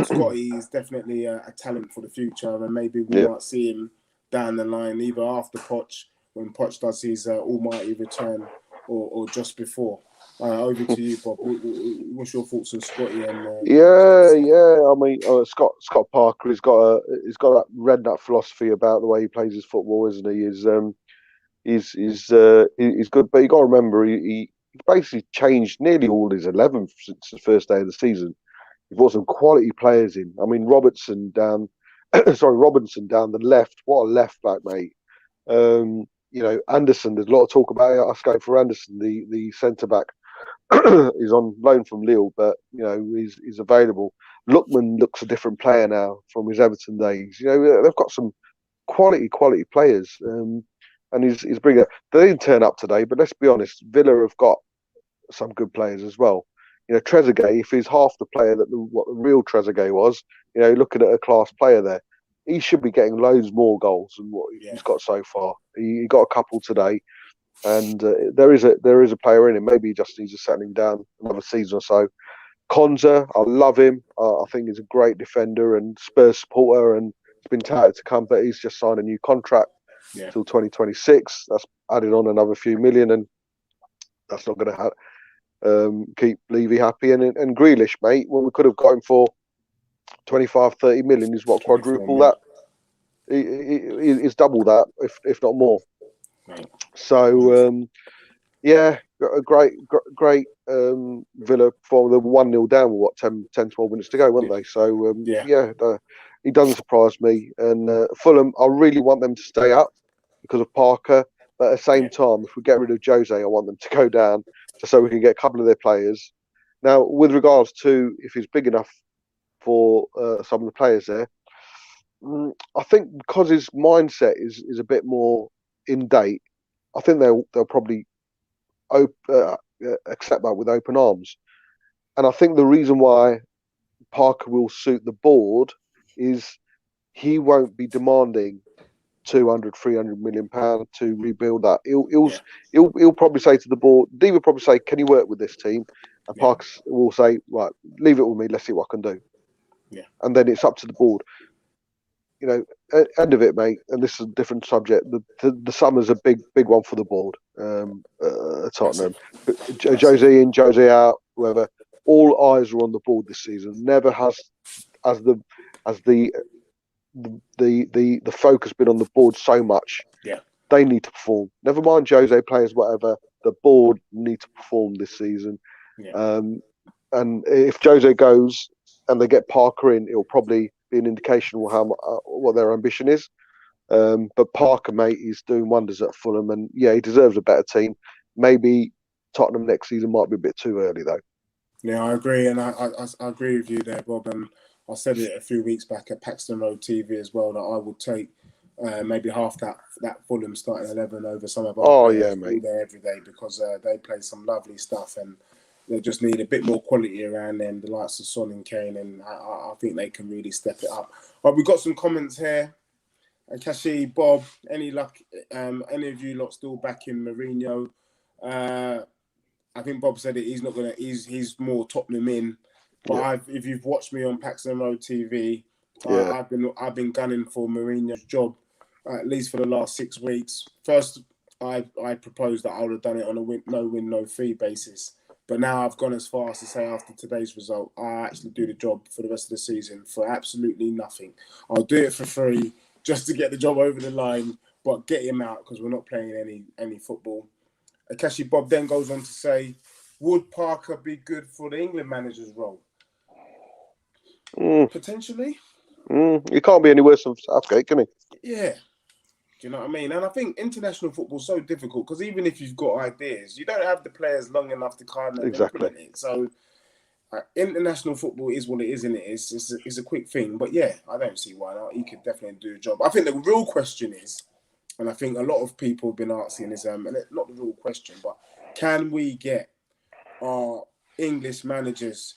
Scotty is definitely a talent for the future, and maybe we might see him down the line, either after Poch, when Poch does his almighty return, or just before. Over to you, Bob. What's your thoughts on Scotty? And I mean, Scott Parker, he's got that rednut philosophy about the way he plays his football, isn't he? He's good, but you got to remember he basically changed nearly all his 11 since the first day of the season. He brought some quality players in. I mean, Robinson down the left. What a left back, mate. Anderson. There's a lot of talk about it. I skate for Anderson, the centre back. He's on loan from Lille, but he's available. Lookman looks a different player now from his Everton days. They've got some quality players, and he's bringing. They didn't turn up today, but let's be honest, Villa have got some good players as well. Trezeguet, if he's half the player what the real Trezeguet was, looking at a class player there, he should be getting loads more goals than what he's got so far. He got a couple today, and there is a player in him. Maybe he just needs to settling down another season or so. Konza, I love him. I think he's a great defender and Spurs supporter, and he's been touted to come, but he's just signed a new contract till 2026. That's added on another few million, and that's not going to keep Levy happy. And Grealish, mate, when we could have got him for 25-30 million, is what, quadruple that. He's double that, if not more. Right. So a great Villa for the 1-0 down with 10-12 minutes to go, weren't they? So he doesn't surprise me. And Fulham, I really want them to stay up because of Parker. But at the same time, if we get rid of Jose, I want them to go down so we can get a couple of their players. Now, with regards to if he's big enough for some of the players there, I think because his mindset is a bit more in date, I think they'll probably accept that with open arms. And I think the reason why Parker will suit the board is he won't be demanding 200-300 million pound to rebuild that. He'll probably say to the board, Dee will probably say, can you work with this team? And Parker will say, right, leave it with me, let's see what I can do. And then it's up to the board. End of it, mate, and this is a different subject. The summer's a big one for the board. Tottenham, Jose in, Jose out, whoever. All eyes are on the board this season. Never has the focus been on the board so much. They need to perform. Never mind Jose players, whatever. The board need to perform this season. And if Jose goes and they get Parker in, it'll probably be an indication of what their ambition is. But Parker, mate, he's doing wonders at Fulham, and he deserves a better team. Maybe Tottenham next season might be a bit too early, though. Yeah, I agree, and I agree with you there, Bob. And I said it a few weeks back at Paxton Road TV as well, that I would take maybe half that Fulham starting 11 over some of our players all there every day, because they play some lovely stuff, and they just need a bit more quality around them, the likes of Son and Kane, and I think they can really step it up. But we've got some comments here. Kashi, Bob, any luck? Any of you lot still back in Mourinho? I think Bob said it. He's not gonna. He's more Tottenham in. But if you've watched me on Paxton Road TV, I've been gunning for Mourinho's job at least for the last 6 weeks. First, I proposed that I would have done it on a no win, no fee basis. But now I've gone as far as to say after today's result, I actually do the job for the rest of the season for absolutely nothing. I'll do it for free just to get the job over the line, but get him out because we're not playing any football. Akashi Bob then goes on to say, would Parker be good for the England manager's role? Potentially. He can't be any worse than Southgate, can he? Yeah. Do you know what I mean? And I think international football is so difficult because even if you've got ideas, you don't have the players long enough to kind of Exactly. implement it. So international football is what it is, isn't it? It's a quick thing. But yeah, I don't see why not. He could definitely do a job. I think the real question is, and I think a lot of people have been asking is, and it's not the real question, but can we get our English managers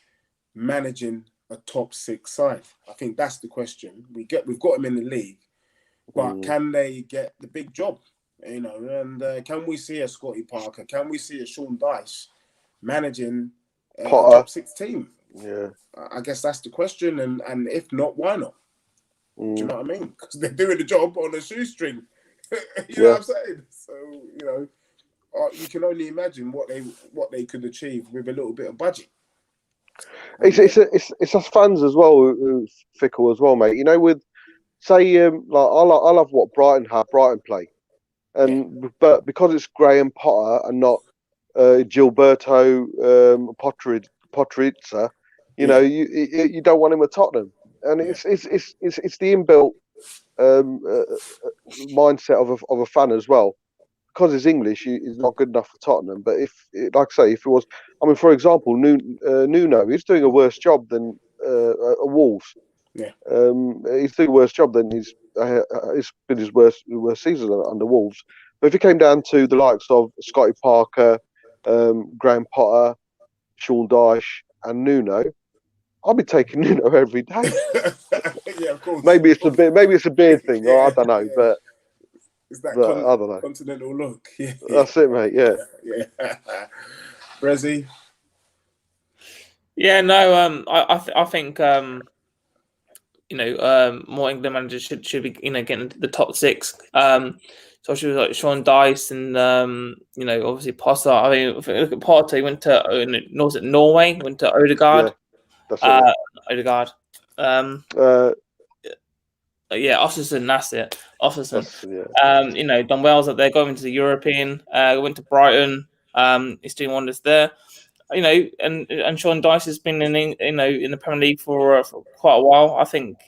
managing a top 6 side? I think that's the question. We've got them in the league. But can they get the big job? You know, and can we see a Scotty Parker? Can we see a Sean Dyche managing a top 6 team? Yeah. I guess that's the question. And if not, why not? Do you know what I mean? Because they're doing the job on a shoestring. You know what I'm saying? So, you know, you can only imagine what they could achieve with a little bit of budget. It's us fans as well who's fickle as well, mate. You know, with say I love what Brighton play, but because it's Graham Potter and not Gilberto Potterizza, you know, you don't want him at Tottenham, and it's the inbuilt mindset of a fan as well. Because he's English, he's not good enough for Tottenham. But like I say, if it was, I mean, for example, Nuno, he's doing a worse job than Wolves. Yeah, he's doing a worse job than it's been his worst season under Wolves. But if it came down to the likes of Scotty Parker, Graham Potter, Sean Dyche, and Nuno, I'll be taking Nuno every day. Yeah, of course. Maybe it's a beard thing, or I don't know, but. It's that I don't know. Continental look. Yeah. That's it, mate. Yeah. Brezzy? Yeah, no. I think you know, more England managers should be, you know, getting into the top 6. Especially like Sean Dyche and you know, obviously Potter. I mean, if you look at Potter, he went to Norway, went to Odegaard. Yeah, that's it. Odegaard. Yeah, Austin, that's it. Austin. You know, done well up there, going to the European, went to Brighton. He's doing wonders there. You know, and Sean Dyche has been in the Premier League for quite a while. I think,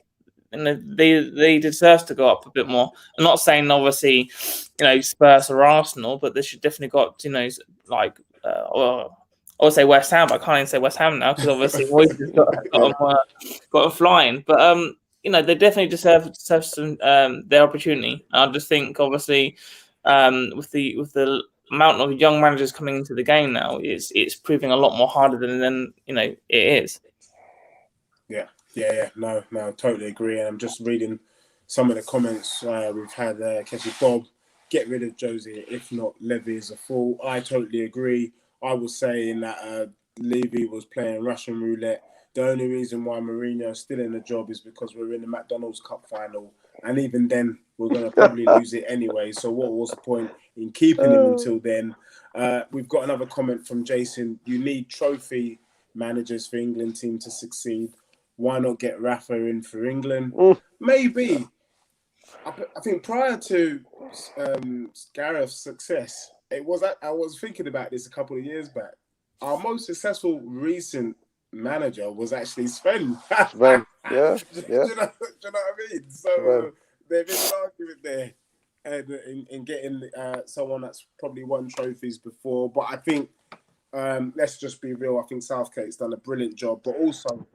you know, they deserve to go up a bit more. I'm not saying obviously, you know, Spurs or Arsenal, but they should definitely got, you know, like I would say West Ham, but I can't even say West Ham now because obviously Moyes got them flying. But you know, they definitely deserve some their opportunity. I just think, obviously, with the amount of young managers coming into the game now, it's proving a lot more harder than you know it is. Yeah. No, totally agree. And I'm just reading some of the comments we've had. Kessie Bob, get rid of Josie. If not, Levy is a fool. I totally agree. I was saying that Levy was playing Russian roulette. The only reason why Mourinho is still in the job is because we're in the McDonald's Cup final. And even then, we're going to probably lose it anyway. So what was the point in keeping him until then? We've got another comment from Jason. You need trophy managers for England team to succeed. Why not get Rafa in for England? Maybe. I think prior to Gareth's success, I was thinking about this a couple of years back. Our most successful recent manager was actually Sven. Sven, yeah. Do you know what I mean? So there's been an argument there, and in getting someone that's probably won trophies before. But I think let's just be real. I think Southgate's done a brilliant job, but also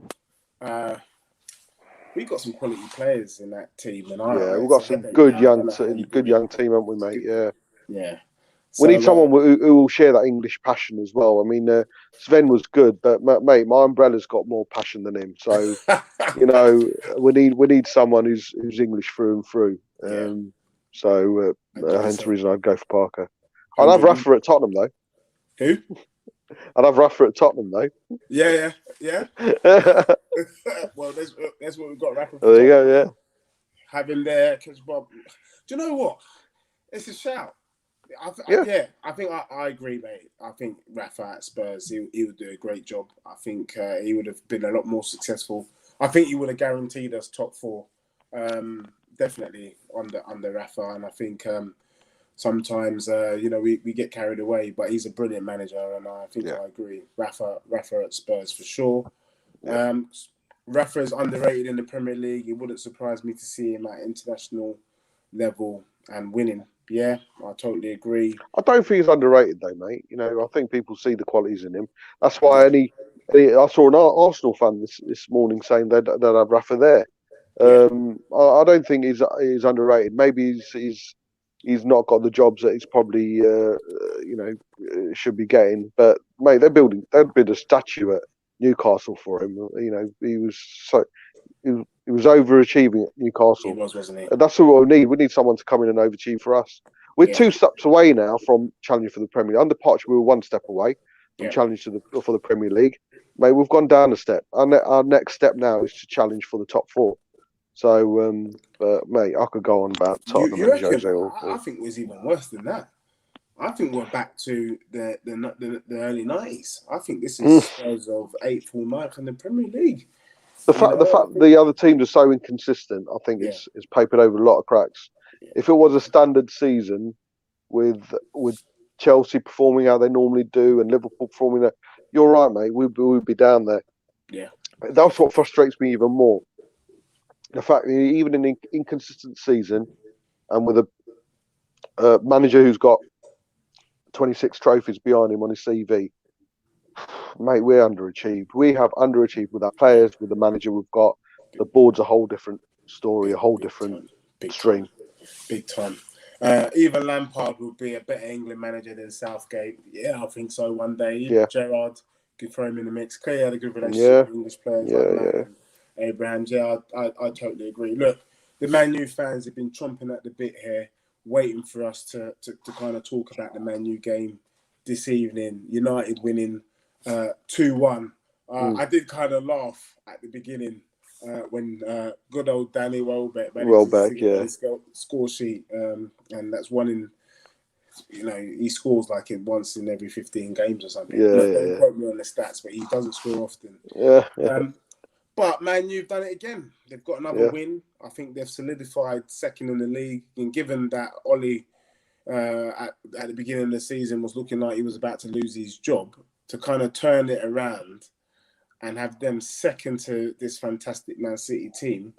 we've got some quality players in that team, and we've got some good young team, haven't we, mate? Yeah. We need someone who will share that English passion as well. I mean, Sven was good, but mate, my umbrella's got more passion than him. So, you know, we need someone who's English through and through. So, hence the reason I'd go for Parker. I'd have Rafa at Tottenham though. Who? I'd have Rafa at Tottenham though. Yeah. Well, that's what we've got. Rafa. There you go. Yeah. Have him there, because Bob. Do you know what? It's a shout. I think I agree, mate. I think Rafa at Spurs, he would do a great job. I think he would have been a lot more successful. I think he would have guaranteed us top 4, definitely under Rafa. And I think sometimes you know, we get carried away, but he's a brilliant manager, and I think I agree. Rafa at Spurs for sure. Rafa is underrated in the Premier League. It wouldn't surprise me to see him at international level. and winning. Yeah, I totally agree. I don't think he's underrated though, mate. I think people see the qualities in him. That's why I saw an Arsenal fan this morning saying they'd have Rafa there. I don't think he's underrated. Maybe he's not got the jobs that he's probably should be getting. But mate, they'd build a statue at Newcastle for him. He was overachieving at Newcastle. He was, wasn't he? That's what we need. We need someone to come in and overachieve for us. We're 2 steps away now from challenging for the Premier League. Under Poch, we were 1 step away from challenging for the Premier League. Mate, we've gone down a step. Our next step now is to challenge for the top 4. So, but mate, I could go on about Tottenham and Jose. I think it was even worse than that. I think we're back to the early 90s. I think this is Spurs of 8th or 9th in the Premier League. The fact the other teams are so inconsistent, I think it's papered over a lot of cracks. Yeah. If it was a standard season with Chelsea performing how they normally do and Liverpool performing, you're right, mate. We'd be down there. Yeah, that's what frustrates me even more. The fact that even in an inconsistent season, and with a manager who's got 26 trophies behind him on his CV, mate, we're underachieved. We have underachieved with our players, with the manager we've got. The board's a whole different story, a whole different stream. Big time. Even Lampard would be a better England manager than Southgate. Yeah, I think so one day. Even Gerrard could throw him in the mix. Clearly had a good relationship with English players Abraham. Yeah, I totally agree. Look, the Man U fans have been chomping at the bit here, waiting for us to kind of talk about the Man U game this evening. United winning 2-1. I did kind of laugh at the beginning when good old Danny Welbeck his score sheet, and that's one in, he scores like it once in every 15 games or something. Don't quote me on the stats, but he doesn't score often. But Man U've done it again. They've got another win. I think they've solidified second in the league. And given that Ollie at the beginning of the season was looking like he was about to lose his job, to kind of turn it around and have them second to this fantastic Man City team.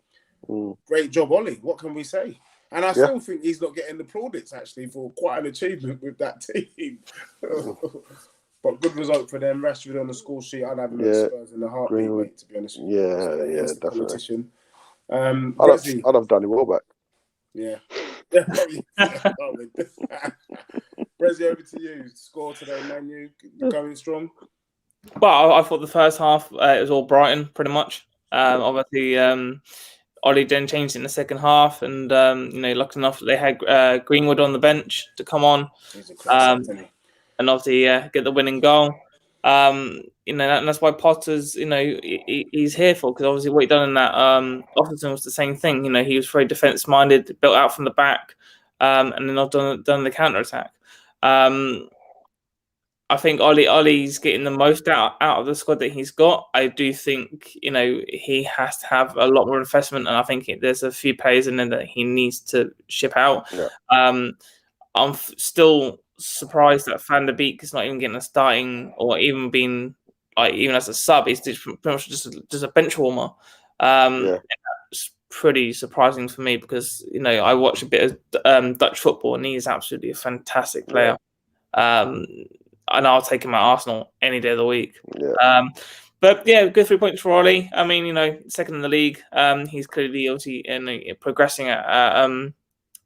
Great job, Ollie. What can we say? And I still think he's not getting the plaudits, actually, for quite an achievement with that team. But good result for them. Rashford on the score sheet. I'd have him at Spurs in the heartbeat, mate, to be honest with you. Definitely. I'd have Danny Welbeck. Yeah. Brezzy, over to you. Score today, Man U going strong. Well, I thought the first half it was all Brighton, pretty much. Obviously, Ollie then changed in the second half, and lucky enough they had Greenwood on the bench to come on, and obviously get the winning goal. And that's why Potter's, he's here for, because obviously what he done in that Aston was the same thing. He was very defence minded, built out from the back, and then not done the counter attack. I think Ollie's getting the most out of the squad that he's got. I do think, he has to have a lot more investment, and I think there's a few players in there that he needs to ship out. Yeah. I'm still surprised that Van der Beek is not even getting a starting, or even being even as a sub. He's pretty much just a bench warmer. It's pretty surprising for me because I watch a bit of Dutch football, and he's absolutely a fantastic player. And I'll take him at Arsenal any day of the week. But good 3 points for Ollie. I mean, second in the league. He's clearly obviously progressing at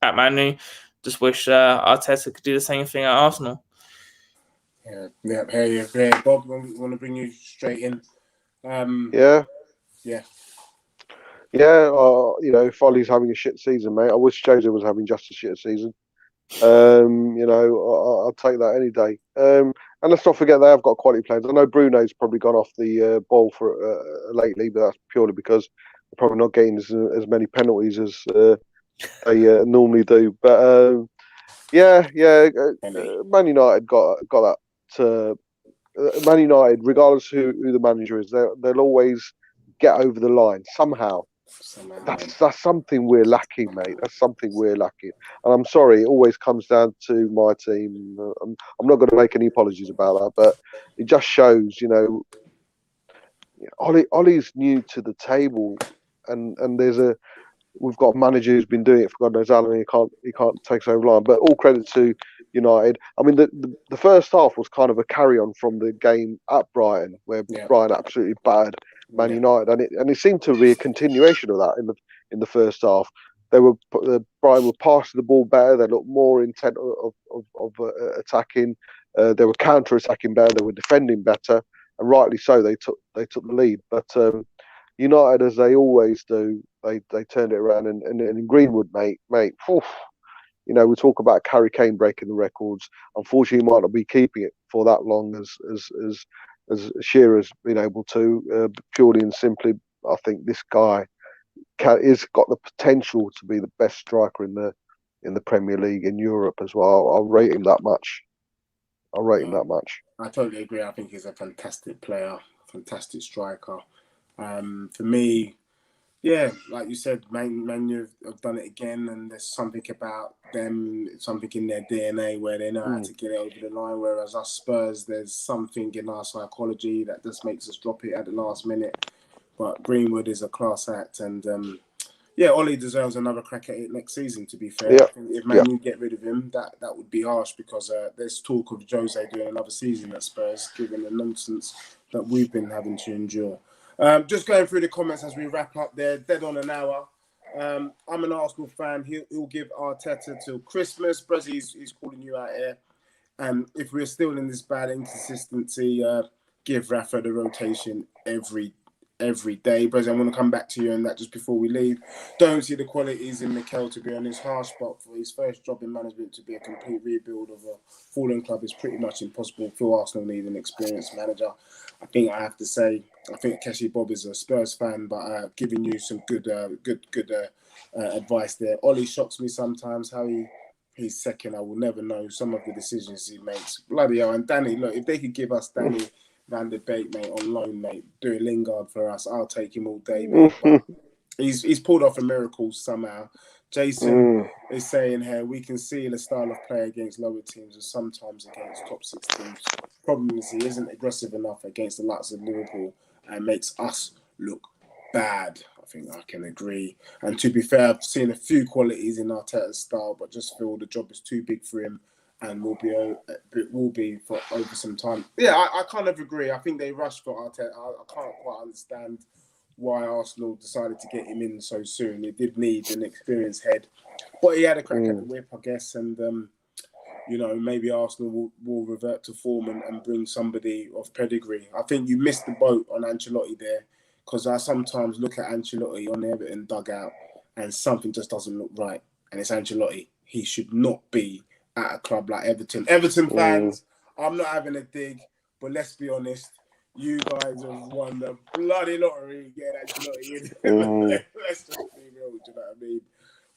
Man U. Just wish Arteta could do the same thing at Arsenal. Hey, Bob, I want to bring you straight in. If Ollie's having a shit season, mate, I wish Jose was having just a shit season. I'll take that any day. And let's not forget they have got quality players. I know Bruno's probably gone off the ball for lately, but that's purely because they're probably not getting as many penalties as they normally do. But Man United got that. Man United, regardless who the manager is, they'll always get over the line somehow. That's something we're lacking, mate. That's something we're lacking. And I'm sorry, it always comes down to my team. I'm not going to make any apologies about that, but it just shows, Ollie's new to the table, and there's we've got a manager who's been doing it for God knows how long. He can't take us over the line. But all credit to United. I mean, the first half was kind of a carry on from the game at Brighton, where Brighton absolutely battered Man United, and it seemed to be a continuation of that in the first half. Brighton were passing the ball better. They looked more intent of attacking. They were counter-attacking better. They were defending better, and rightly so. They took the lead. But United, as they always do, they turned it around. And in Greenwood, mate, oof, we talk about Harry Kane breaking the records. Unfortunately, he might not be keeping it for that long as Shearer's been able to. Purely and simply, I think this guy is got the potential to be the best striker in the Premier League in Europe as well. I'll rate him that much. I totally agree. I think he's a fantastic player, fantastic striker. For me, yeah, like you said, Man U have done it again, and there's something about them, something in their DNA where they know how to get it over the line. Whereas us Spurs, there's something in our psychology that just makes us drop it at the last minute. But Greenwood is a class act, and Ollie deserves another crack at it next season. To be fair, I think if Man U get rid of him, that would be harsh, because there's talk of Jose doing another season at Spurs, given the nonsense that we've been having to endure. Just going through the comments as we wrap up there, dead on an hour. I'm an Arsenal fan. He'll give Arteta till Christmas. Brezzy, he's calling you out here. And if we're still in this bad inconsistency, give Rafa the rotation every day. Brezzy, I'm going to come back to you on that just before we leave. Don't see the qualities in Mikel to be on his harsh spot for his first job in management to be a complete rebuild of a fallen club is pretty much impossible. For Arsenal need an experienced manager. I think I have to say, I think Keshi Bob is a Spurs fan, but giving you some good advice there. Ollie shocks me sometimes how he's second. I will never know some of the decisions he makes. Bloody hell. And Danny, look, if they could give us Danny Van de Beek, mate, on loan, mate, do a Lingard for us, I'll take him all day, mate. But he's pulled off a miracle somehow. Jason is saying here, we can see the style of play against lower teams and sometimes against top 6 teams. Problem is he isn't aggressive enough against the likes of Liverpool and makes us look bad. I think I can agree. And to be fair, I've seen a few qualities in Arteta's style, but just feel the job is too big for him and will be for over some time. Yeah, I kind of agree. I think they rushed for Arteta. I can't quite understand why Arsenal decided to get him in so soon. They did need an experienced head, but he had a crack at the whip, I guess, and maybe Arsenal will revert to form and bring somebody of pedigree. I think you missed the boat on Ancelotti there, because I sometimes look at Ancelotti on the Everton dugout and something just doesn't look right, and it's Ancelotti. He should not be at a club like Everton. Everton fans, I'm not having a dig, but let's be honest, you guys have won the bloody lottery. Get Ancelotti in. Let's just be real, do you know what I mean?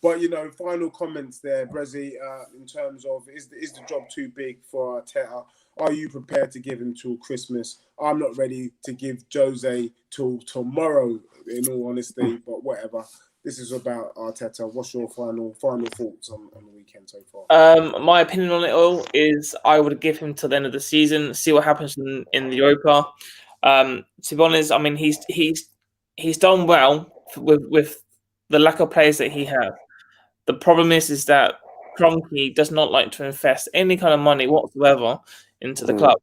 But, final comments there, Brezzy, in terms of, is the job too big for Arteta? Are you prepared to give him till Christmas? I'm not ready to give Jose till tomorrow, in all honesty, but whatever. This is about Arteta. What's your final thoughts on the weekend so far? My opinion on it all is I would give him till the end of the season, see what happens in the Europa. To be honest, I mean he's done well with the lack of players that he has. The problem is that Kroenke does not like to invest any kind of money whatsoever into the club.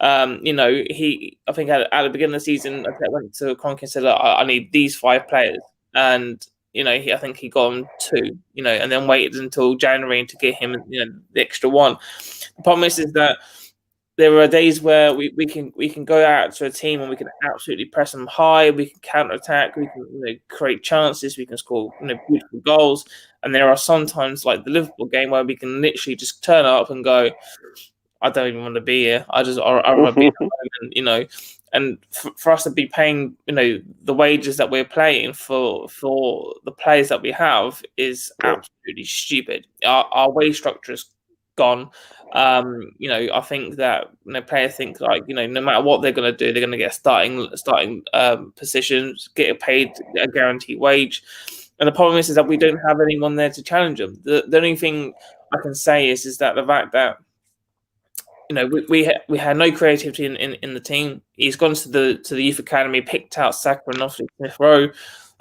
I think at the beginning of the season, I went to Kroenke and said, I need these 5 players. And, I think he got him 2, and then waited until January to get him, the extra 1. The problem is that there are days where we can go out to a team and we can absolutely press them high. We can counter attack. We can create chances. We can score beautiful goals. And there are sometimes like the Liverpool game where we can literally just turn up and go, I don't even want to be here. I want to be at home, and for us to be paying the wages that we're paying for the players that we have is absolutely stupid. Our wage structure is gone. I think that players think like no matter what they're going to do, they're going to get starting positions, get paid a guaranteed wage. And the problem is that we don't have anyone there to challenge them. The only thing I can say is that the fact that we had no creativity in the team. He's gone to the youth academy, picked out Saka and Smith Rowe.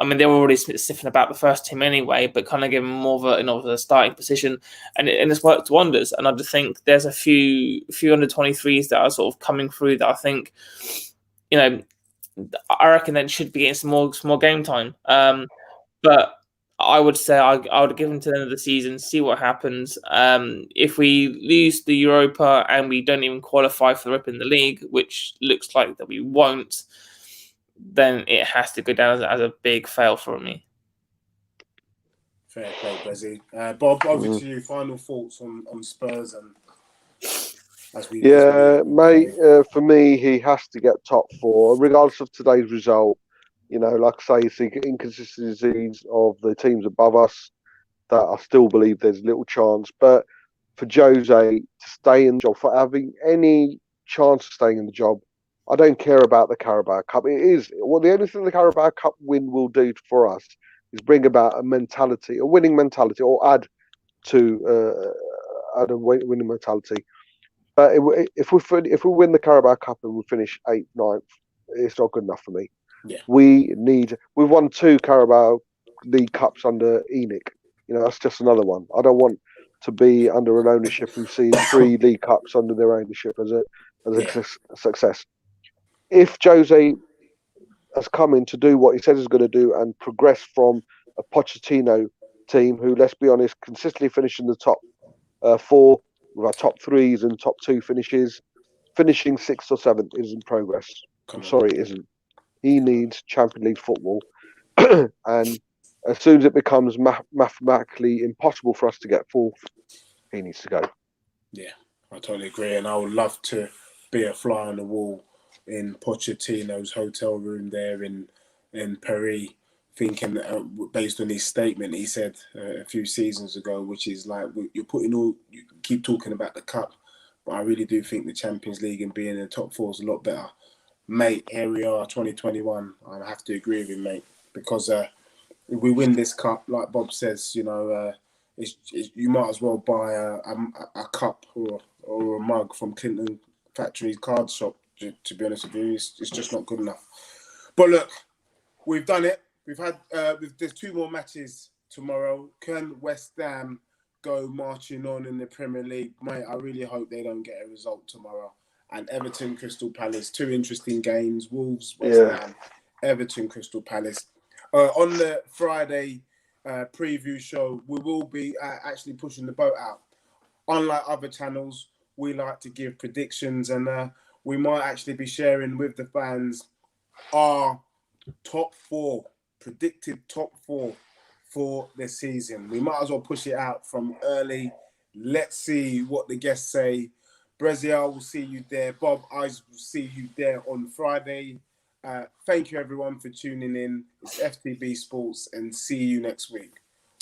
I mean, they were already sniffing about the first team anyway, but kind of give them more of a starting position, and it's worked wonders. And I just think there's a few under 23s that are sort of coming through that I think, I reckon they should be getting some more game time. But I would say I would give them to the end of the season, see what happens. If we lose the Europa and we don't even qualify for the Europa in the league, which looks like that we won't, then it has to go down as a big fail for me. Fair play, Bezzy. Bob, over to you. Final thoughts on Spurs and mate. For me, he has to get top 4, regardless of today's result. Like I say, it's the inconsistencies of the teams above us that I still believe there's little chance. But for Jose to stay in the job, for having any chance of staying in the job, I don't care about the Carabao Cup. The only thing the Carabao Cup win will do for us is bring about a winning mentality, or add a winning mentality. But if we win the Carabao Cup and we finish 8th, 9th, it's not good enough for me. Yeah. We've won 2 Carabao League Cups under ENIC. That's just another one. I don't want to be under an ownership who's seen 3 League Cups under their ownership as a success. If Jose has come in to do what he said he's going to do and progress from a Pochettino team who, let's be honest, consistently finish in the top 4 with our top 3s and top 2 finishes, finishing 6th or 7th isn't progress. I'm sorry, it isn't. He needs Champions League football, and as soon as it becomes mathematically impossible for us to get 4th, he needs to go. Yeah, I totally agree, and I would love to be a fly on the wall in Pochettino's hotel room there in Paris, thinking based on his statement he said a few seasons ago, which is like, you keep talking about the cup, but I really do think the Champions League and being in the top 4 is a lot better. Mate, here we are, 2021. I have to agree with him, mate, because if we win this cup, like Bob says, you might as well buy a cup or a mug from Clinton Factory's card shop. To be honest with you, it's just not good enough. But look, we've done it. We've had there's 2 more matches tomorrow. Can West Ham go marching on in the Premier League? Mate, I really hope they don't get a result tomorrow. And Everton, Crystal Palace, 2 interesting games. Wolves, West Ham, Everton, Crystal Palace. On the Friday preview show, we will be actually pushing the boat out. Unlike other channels, we like to give predictions, and we might actually be sharing with the fans our top 4, predicted top 4 for the season. We might as well push it out from early. Let's see what the guests say. Brezzy, I will see you there. Bob, I will see you there on Friday. Thank you, everyone, for tuning in. It's FTB Sports, and see you next week.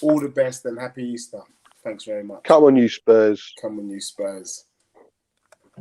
All the best and happy Easter. Thanks very much. Come on, you Spurs. Come on, you Spurs.